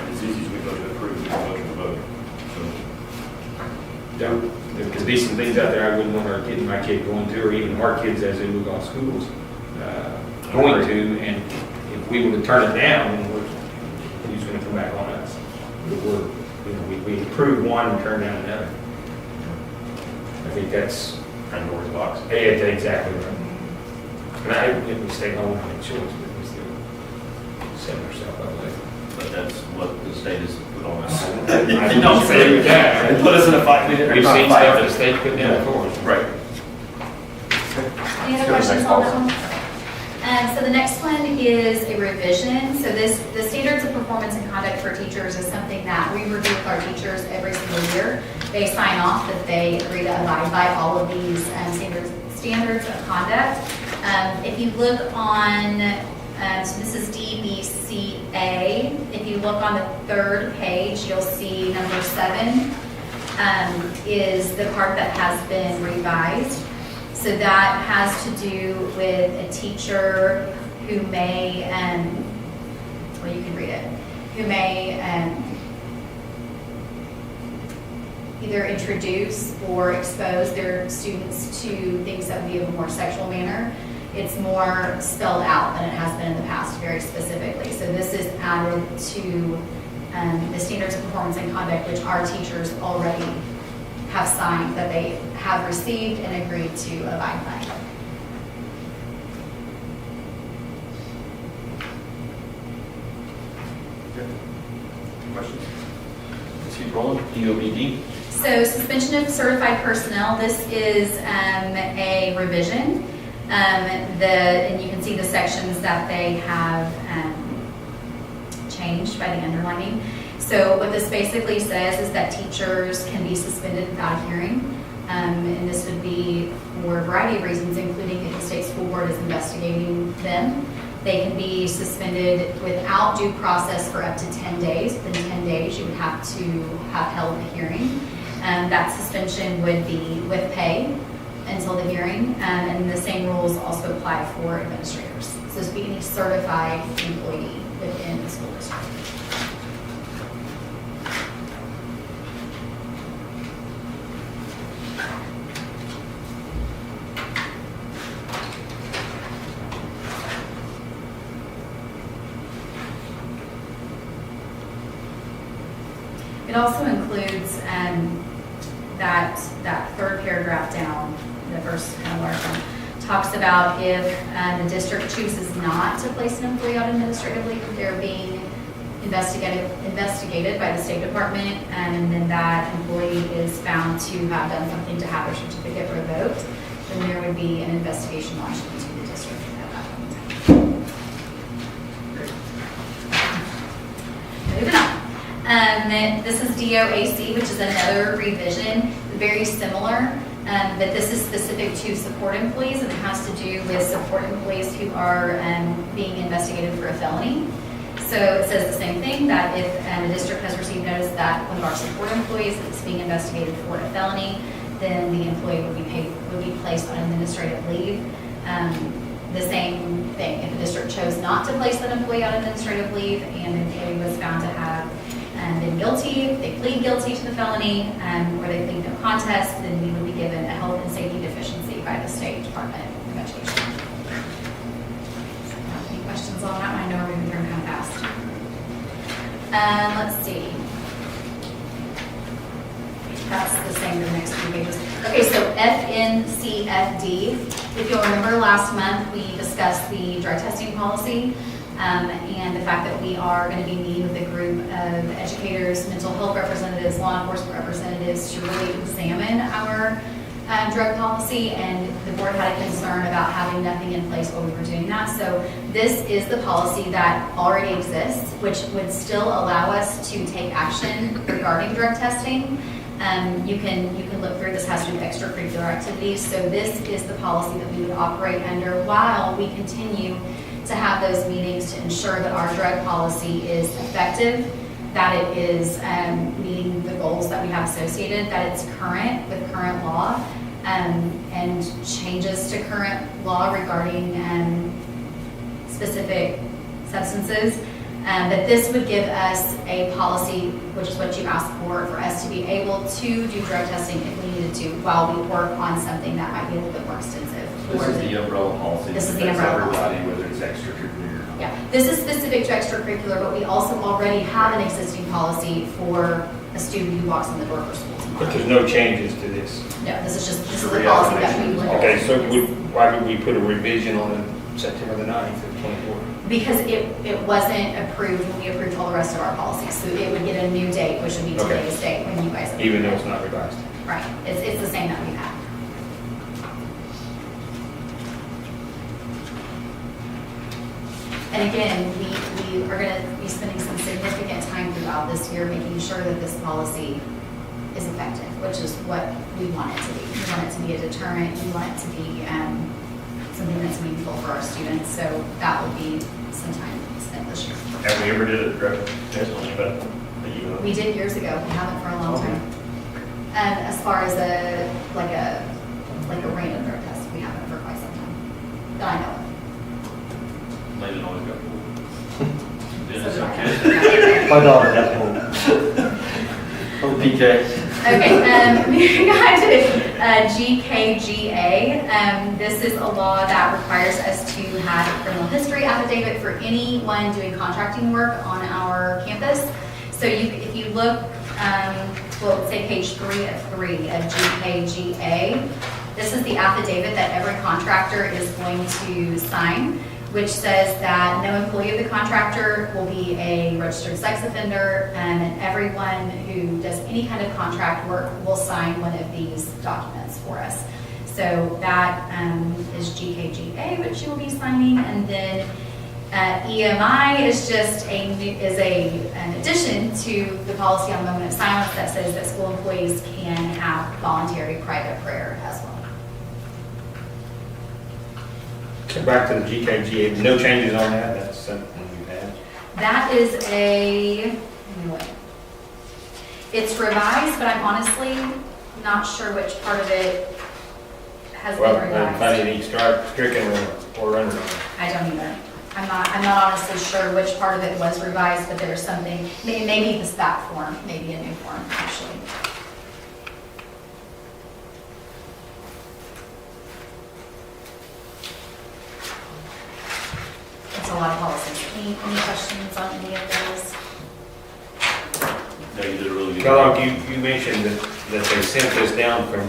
And as easy as we vote to approve, we can vote to vote. Because there's some things out there I wouldn't want my kid going to, or even our kids as they move off schools, going to, and if we were to turn it down, then who's going to come back on us? We approve one and turn down another. I think that's Pandora's box. Yeah, that's exactly right. And I, if we stay home, we have a choice, but we still set ourselves up with it. but that's what the state has put on us. I don't say with that. And put us in a fight. We've seen stuff the state put down before. Right. Any other questions on that one? So the next one is a revision. So the standards of performance and conduct for teachers is something that we review with our teachers every single year. They sign off that they agree to abide by all of these standards of conduct. If you look on, so this is DBCA. If you look on the third page, you'll see number 7 is the part that has been revised. So that has to do with a teacher who may, well, you can read it, who may either introduce or expose their students to things that would be of a more sexual manner. It's more spelled out than it has been in the past, very specifically. So this is added to the standards of performance and conduct, which our teachers already have signed that they have received and agreed to abide by. Questions? Let's keep rolling. DOBD. So suspension of certified personnel, this is a revision. And you can see the sections that they have changed by the underlining. So what this basically says is that teachers can be suspended without a hearing. And this would be for a variety of reasons, including if the state school board is investigating them. They can be suspended without due process for up to 10 days. Within 10 days, you would have to have held a hearing. That suspension would be with pay until the hearing. And the same rules also apply for administrators. So this would be any certified employee within the school district. It also includes that third paragraph down, the first kind of large one, talks about if the district chooses not to place an employee on administrative leave, they're being investigated by the State Department, and then that employee is found to have done something to have their certificate revoked, then there would be an investigation launched into the district at that point in time. Moving on. This is DOAC, which is another revision, very similar, but this is specific to support employees, and it has to do with support employees who are being investigated for a felony. So it says the same thing, that if the district has received notice that one of our support employees is being investigated for a felony, then the employee would be placed on administrative leave. The same thing, if the district chose not to place that employee on administrative leave and the employee was found to have been guilty, they plead guilty to the felony, or they plead no contest, then we would be given a health and safety deficiency by the State Department of Education. Any questions on that one? I know we're moving through kind of fast. Let's see. That's the same for the next few pages. Okay, so FNCFD. If you'll remember last month, we discussed the drug testing policy and the fact that we are going to be meeting with a group of educators, mental health representatives, law enforcement representatives to really examine our drug policy, and the board had a concern about having nothing in place while we were doing that. So this is the policy that already exists, which would still allow us to take action regarding drug testing. You can look through, this has to do with extracurricular activities. So this is the policy that we would operate under while we continue to have those meetings to ensure that our drug policy is effective, that it is meeting the goals that we have associated, that it's current with current law, and changes to current law regarding specific substances. That this would give us a policy, which is what you asked for us to be able to do drug testing if we needed to, while we work on something that might be a little bit more extensive. This is the umbrella policy. This is the umbrella policy. Everybody, whether it's extracurricular or not. Yeah, this is specific to extracurricular, but we also already have an existing policy for a student who walks in the door for school tomorrow. But there's no changes to this. No, this is It's the a policy that we reaffirmation. look Okay, at. so why would we put a revision on September the 9th of 24? Because it wasn't approved when we approved all the rest of our policies, so it would get a new date, which would be Okay. today's date when you guys. Even though it's not revised. Right, it's the same that we've had. And again, we are gonna be spending some significant time throughout this year making sure that this policy is effective, which is what we want it to be. We want it to be a deterrent, we want it to be something that's meaningful for our students, so that will be some time spent this year. Have we ever did a drug test on anybody that you know? We did years ago, we haven't for a long time. And as far as a random drug test, we haven't for quite some time, that I know of. Landon always got My daughter got pulled. Oh, PK. Okay, moving on to GKGA. This is a law that requires us to have a criminal history affidavit for anyone doing contracting work on our campus. So if you look, well, let's say page 3 of 3 of GKGA, this is the affidavit that every contractor is going to sign, which says that no employee of the contractor will be a registered sex offender, and everyone who does any kind of contract work will sign one of these documents for us. So that is GKGA, which you will be signing, and then EMI is just an addition to the policy on moment of silence that says that school employees can have voluntary private prayer as well. So back to the GKGA, no changes on that, that's something we've had. That is anyway, it's revised, but I'm honestly not sure which part of it has Well, been then funny, revised. need stricken or under. I don't either. I'm not honestly sure which part of it was revised, but there's something, maybe this back form, maybe a new form, actually. It's a lot of policies. Any questions on any of those? No, you did a really good Kellogg, job. you mentioned that they sent this down from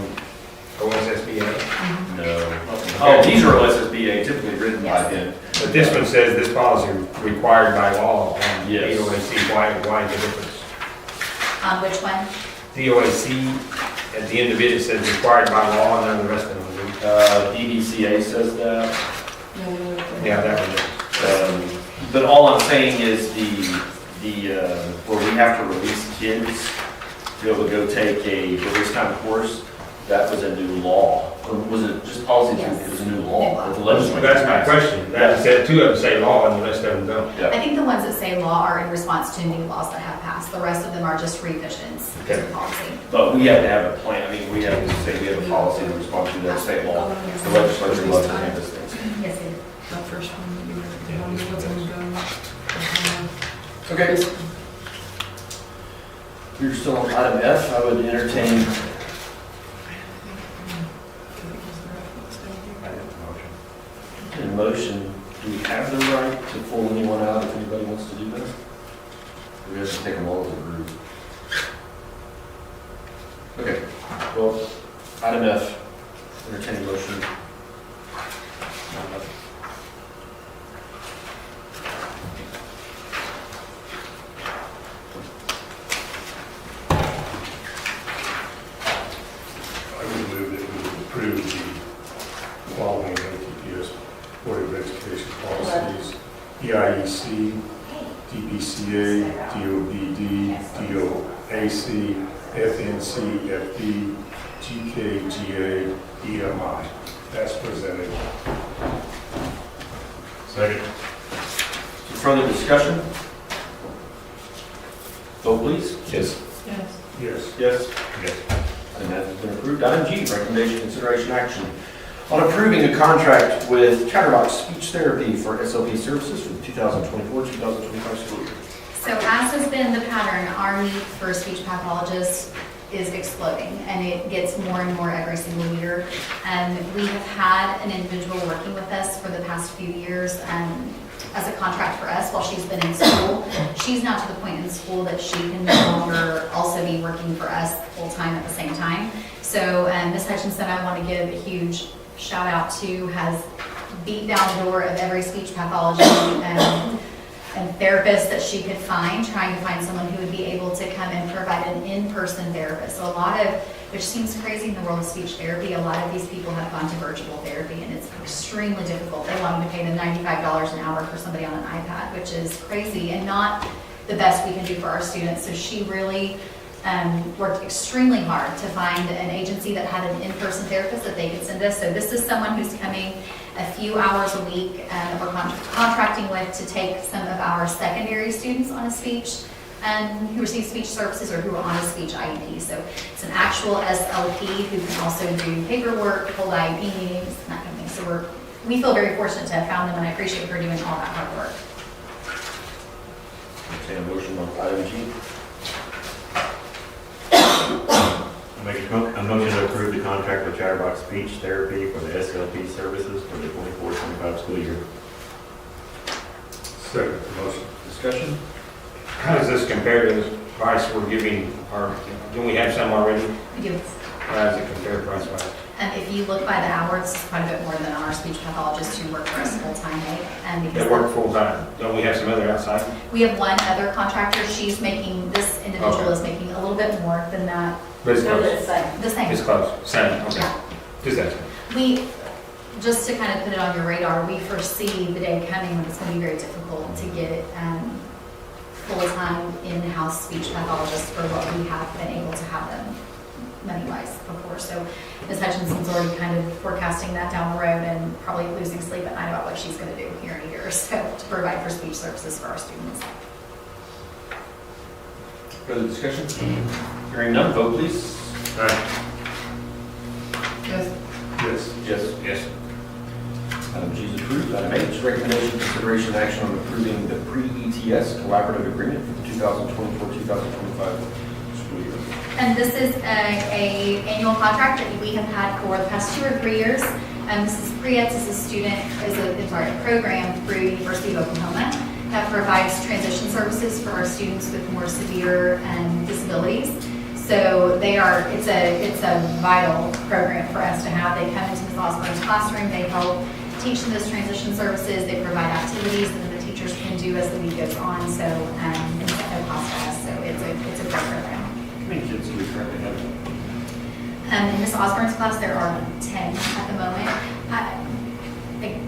OSSBA, No. Oh, these are OSSBA, typically written by them. but this one says this policy required by law on Yes. DOAC, why the difference? Which one? DOAC, at the end of it says required by law, and then the rest of them do. DDCA says that. Yeah, that one. But all I'm saying is where we have to release kids to be able to go take a release time course, that was a new law. Or was it just policy? Yes. It was a new New law. law. That the legislature That's my passed. question. That said, 2 of them say law and the rest of them don't. Yeah. I think the ones that say law are in response to new laws that have passed. The rest of them are just revisions to the Okay. policy. But we have to have a plan. I mean, we have to say we have a policy in response to that state law. The legislature loves to handle these things. Yes, it is. That first one that you read, the one that was in Okay. You're still on item F. I would entertain a motion. Do we have the right to pull anyone out if anybody wants to do that? Or we have to take them all as a group? Okay, well, item F, entertain a motion. I would move that we would approve the following ATPS Board of Education policies: EIEC, DBCA, DOBD, DOAC, FNC, FD, GKGA, EMI. That's presented. Second. Further discussion? Vote please. Yes. Yes. Yes. Yes. Item F has been approved. Item G, recommendation, consideration, action on approving a contract with Chatterbox Speech Therapy for SLP services for the 2024-2025 school year. So as has been the pattern, our need for speech pathologists is exploding, and it gets more and more every single year. We have had an individual working with us for the past few years as a contract for us while she's been in school. She's now to the point in school that she can no longer also be working for us full-time at the same time. So Ms. Hutchinson, I want to give a huge shout out to, has beat down the door of every speech pathology and therapist that she could find, trying to find someone who would be able to come and provide an in-person therapist. So a lot of, which seems crazy in the world of speech therapy, a lot of these people have gone to virtual therapy, and it's extremely difficult. They want to pay the $95 an hour for somebody on an iPad, which is crazy and not the best we can do for our students. So she really worked extremely hard to find an agency that had an in-person therapist that they could send us. So this is someone who's coming a few hours a week that we're contracting with to take some of our secondary students on a speech who receive speech services or who are on a speech IEP. So it's an actual SLP who can also do paperwork, hold IEP meetings, and that kind of thing. So we feel very fortunate to have found them, and I appreciate her doing all that hard work. Entertain a motion on item G. Make a motion to approve the contract with Chatterbox Speech Therapy for the SLP services for the 24-25 school year. Second motion. Discussion? How does this compare to the price we're giving our, don't we have some already? We do. How does it compare price-wise? If you look by the hours, it's quite a bit more than our speech pathologists who work for us full-time, and because They work full-time. Don't we have some other outside? we have one other contractor, she's making, this individual Okay. is making a little bit more than that. But it's close. The same. It's close. Same, okay. Yeah. Just that. Just to kind of put it on your radar, we foresee the day coming when it's going to be very difficult to get full-time in-house speech pathologists for what we have been able to have them money-wise before. So Ms. Hutchinson's already kind of forecasting that down the road and probably losing sleep at night about what she's going to do here in a year or so to provide for speech services for our students. Further discussion? Hearing none, vote please. Aye. Yes. Yes. Yes. Yes. Item G is approved. Item H, recommendation, consideration, action on approving the pre-ETS collaborative agreement for the 2024-2025 school year. And this is a annual contract that we have had for the past 2 or 3 years. This is pre-ETS is a program through University of Oklahoma that provides transition services for our students with more severe disabilities. So it's a vital program for us to have. They come into Ms. Osborne's classroom, they help teach them those transition services, they provide activities that the teachers can do as the week goes on. So it's at no cost to us. So it's a great program. How many kids do we currently have? In Ms. Osborne's class, there are 10 at the moment.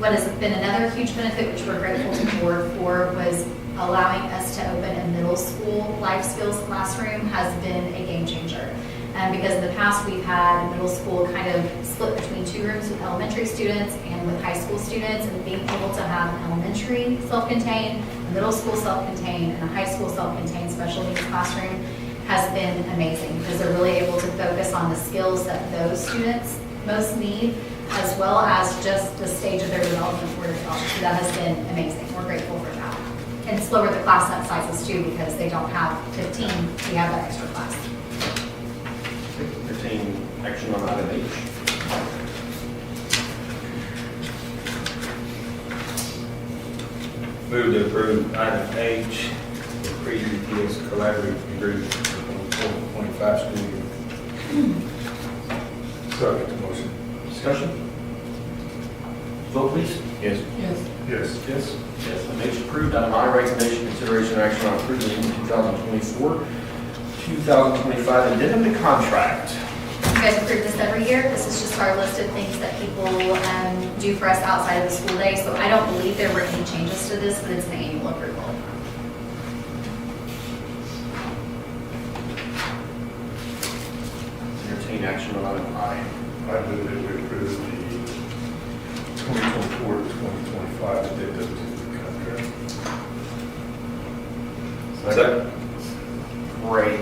What has been another huge benefit, which we're grateful to the board for, was allowing us to open a middle school life skills classroom has been a game changer. Because in the past, we've had middle school kind of split between 2 rooms with elementary students and with high school students, and being able to have an elementary self-contained, a middle school self-contained, and a high school self-contained special needs classroom has been amazing because they're really able to focus on the skills that those students most need, as well as just the stage of their development where they are. So that has been amazing. We're grateful for that. And it's lowered the class sizes too because they don't have 15, we have that extra class. Entertain action on item H. Move to approve item H, the pre-ETS collaborative agreement for the 24-25 school year. Second motion. Discussion? Vote please. Yes. Yes. Yes. Yes. Yes. Item H approved. Item I, recommendation, consideration, action on approving the 2024-2025 addendum to contract. You guys approve this every year. This is just our list of things that people do for us outside of the school day. So I don't believe there were any changes to this, but it's an annual approval. Entertain action on item I. I move that we approve the 2024-2025 addendum to the contract. Second. Great.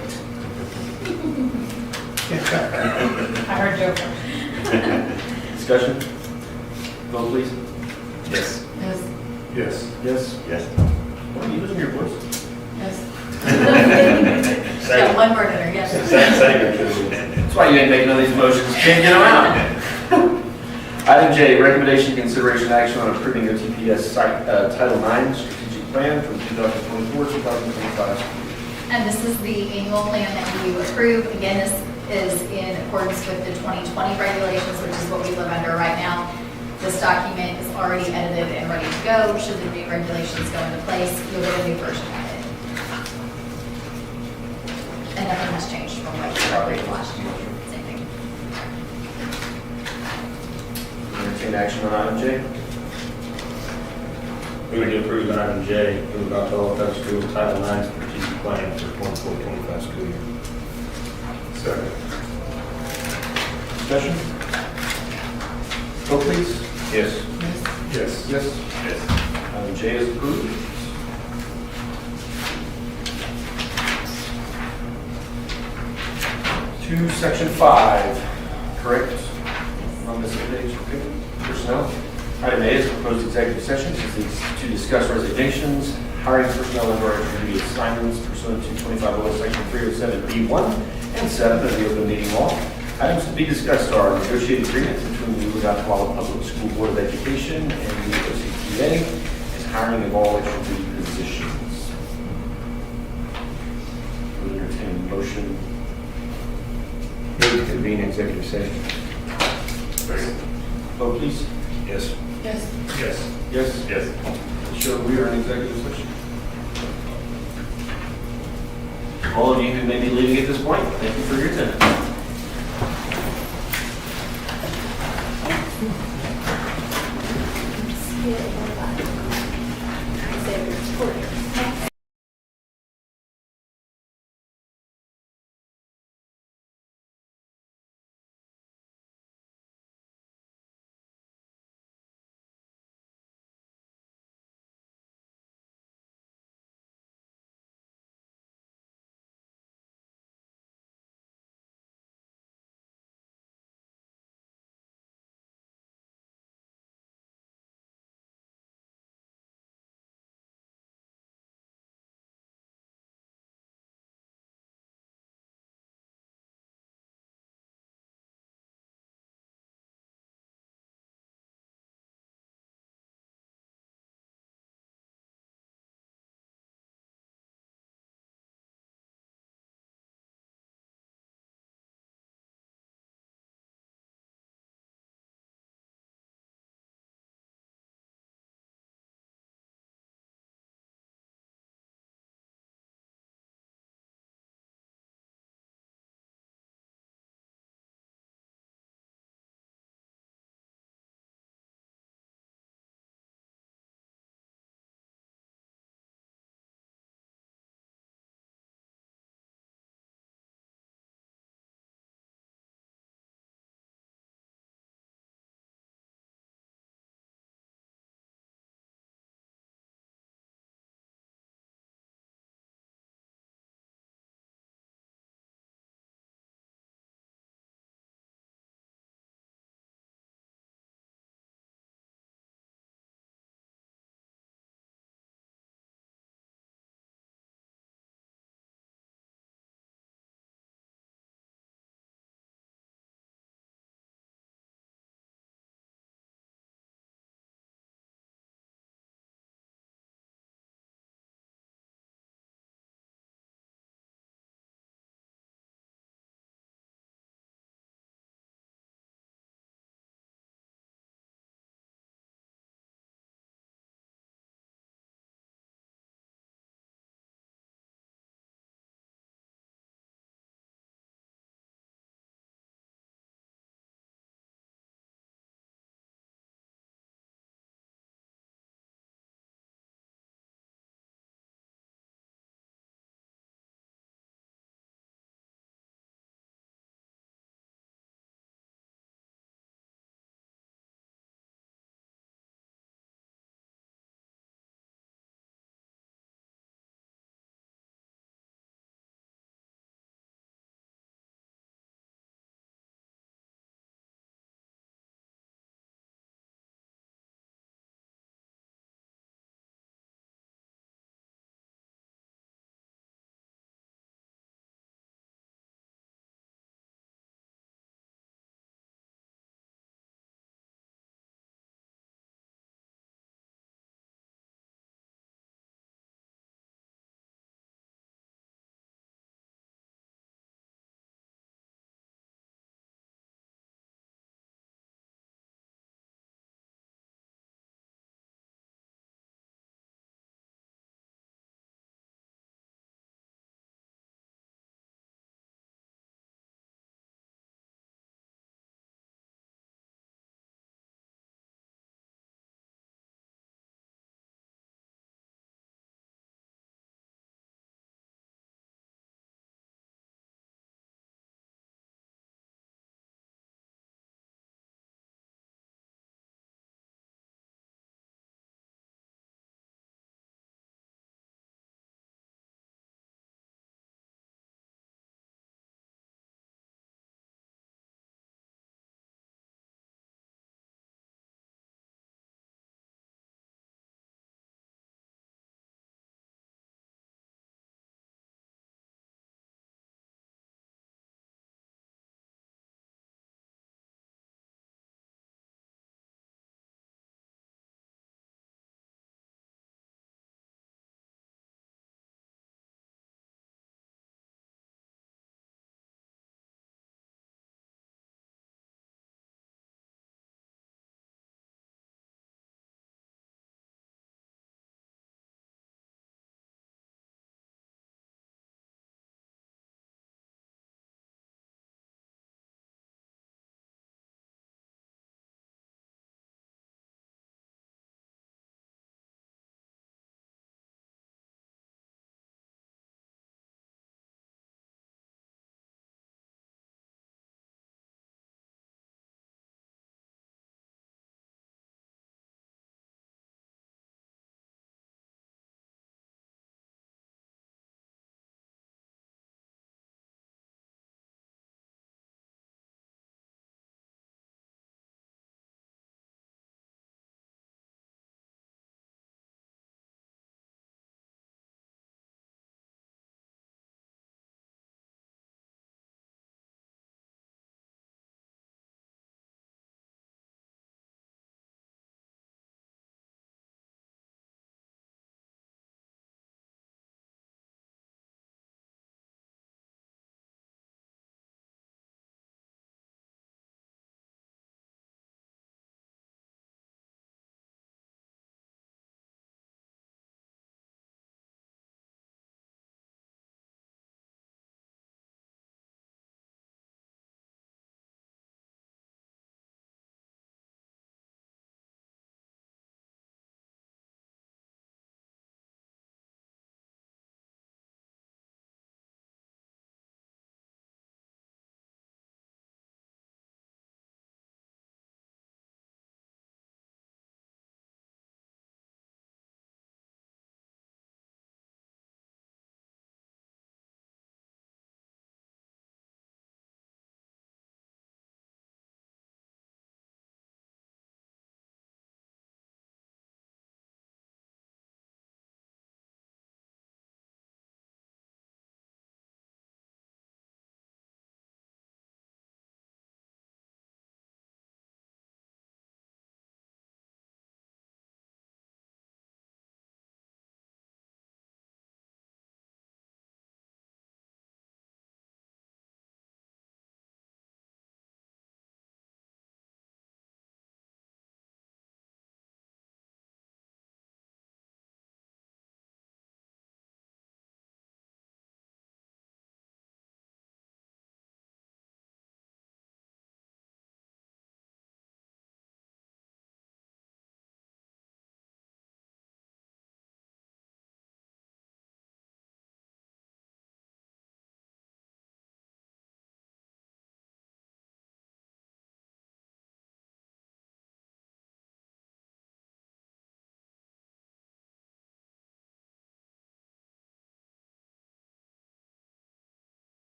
I heard Joker. Discussion? Vote please. Yes. Yes. Yes. Yes. Yes. Are you losing your voice? Yes. Got one word in there, yes. That's why you ain't making all these motions. Can't get them out. Item J, recommendation, consideration, action on approving the TPS site Title IX strategic plan for 2024-2025. And this is the annual plan that you approve. Again, this is in accordance with the 2020 regulations, which is what we live under right now. This document is already edited and ready to go. Should the new regulations go into place, you'll get a new version of it. And nothing has changed from what you already last year. Same thing. Entertain action on item J. Move to approve item J, Oologah-Talala Public Schools Title IX strategic plan for 24-25 school year. Second. Discussion? Vote please. Yes. Yes. Yes. Yes. Item J is approved. To section 5, correct? On this page, okay. Personnel. Item A is proposed executive session to discuss resignations, hiring personnel and or duty assignments pursuant to 25 OS Section 307B1 and 7 of the open meeting law. Items to be discussed are negotiated agreements between the Oologah-Talala Public School Board of Education and the OCTA, and hiring of all extra duty positions. Would entertain a motion. Move to convene executive session. Second. Vote please. Yes. Yes. Yes. Yes. Yes. Sure, we are in executive session. All of you who may be leaving at this point, thank you for your attendance.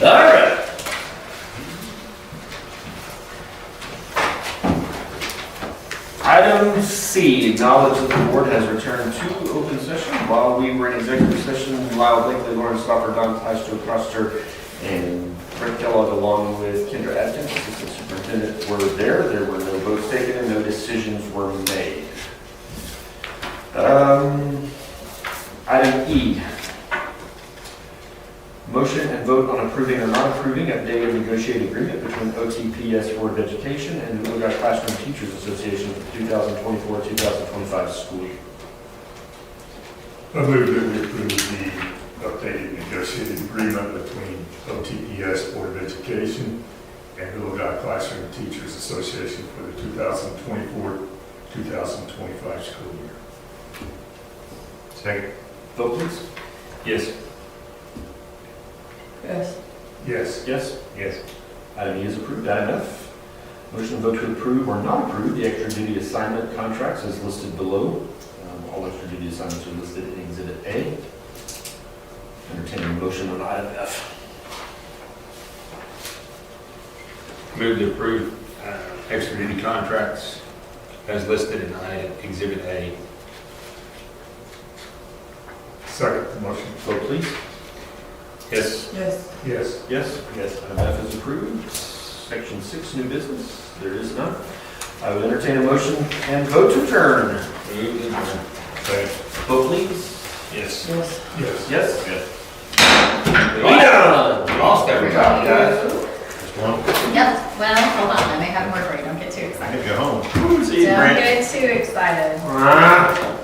All right. Item C, acknowledge that the board has returned to open session while we were in executive session. Lyle Blakely, Lauren Stopper, Don Castro, Croster, and Rick Kellogg, along with Kendra Atkins, assistant superintendent, were there. There were no votes taken and no decisions were made. Item E, motion and vote on approving or not approving updated negotiated agreement between OTPS Board of Education and the Oologah Classroom Teachers Association for the 2024-2025 school year. I move that we approve the updated negotiated agreement between OTPS Board of Education and Oologah Classroom Teachers Association for the 2024-2025 school year. Second. Vote please. Yes. Yes. Yes. Yes. Yes. Item E is approved. Item F, motion and vote to approve or not approve the extra duty assignment contracts as listed below. All extra duty assignments are listed in Exhibit A. Entertaining a motion on item F. Move to approve extra duty contracts as listed in Exhibit A. Second motion. Vote please. Yes. Yes. Yes. Yes. Yes. Item F is approved. Section 6, new business. There is none. I would entertain a motion and vote to adjourn. Move to adjourn. Second. Vote please. Yes. Yes. Yes. Yes. Yes. We done. Lost every time, guys. Just one. Yep, well, hold on, I may have more for you, don't get too I excited. could go home. See you, Don't Brent. get too excited. Ah.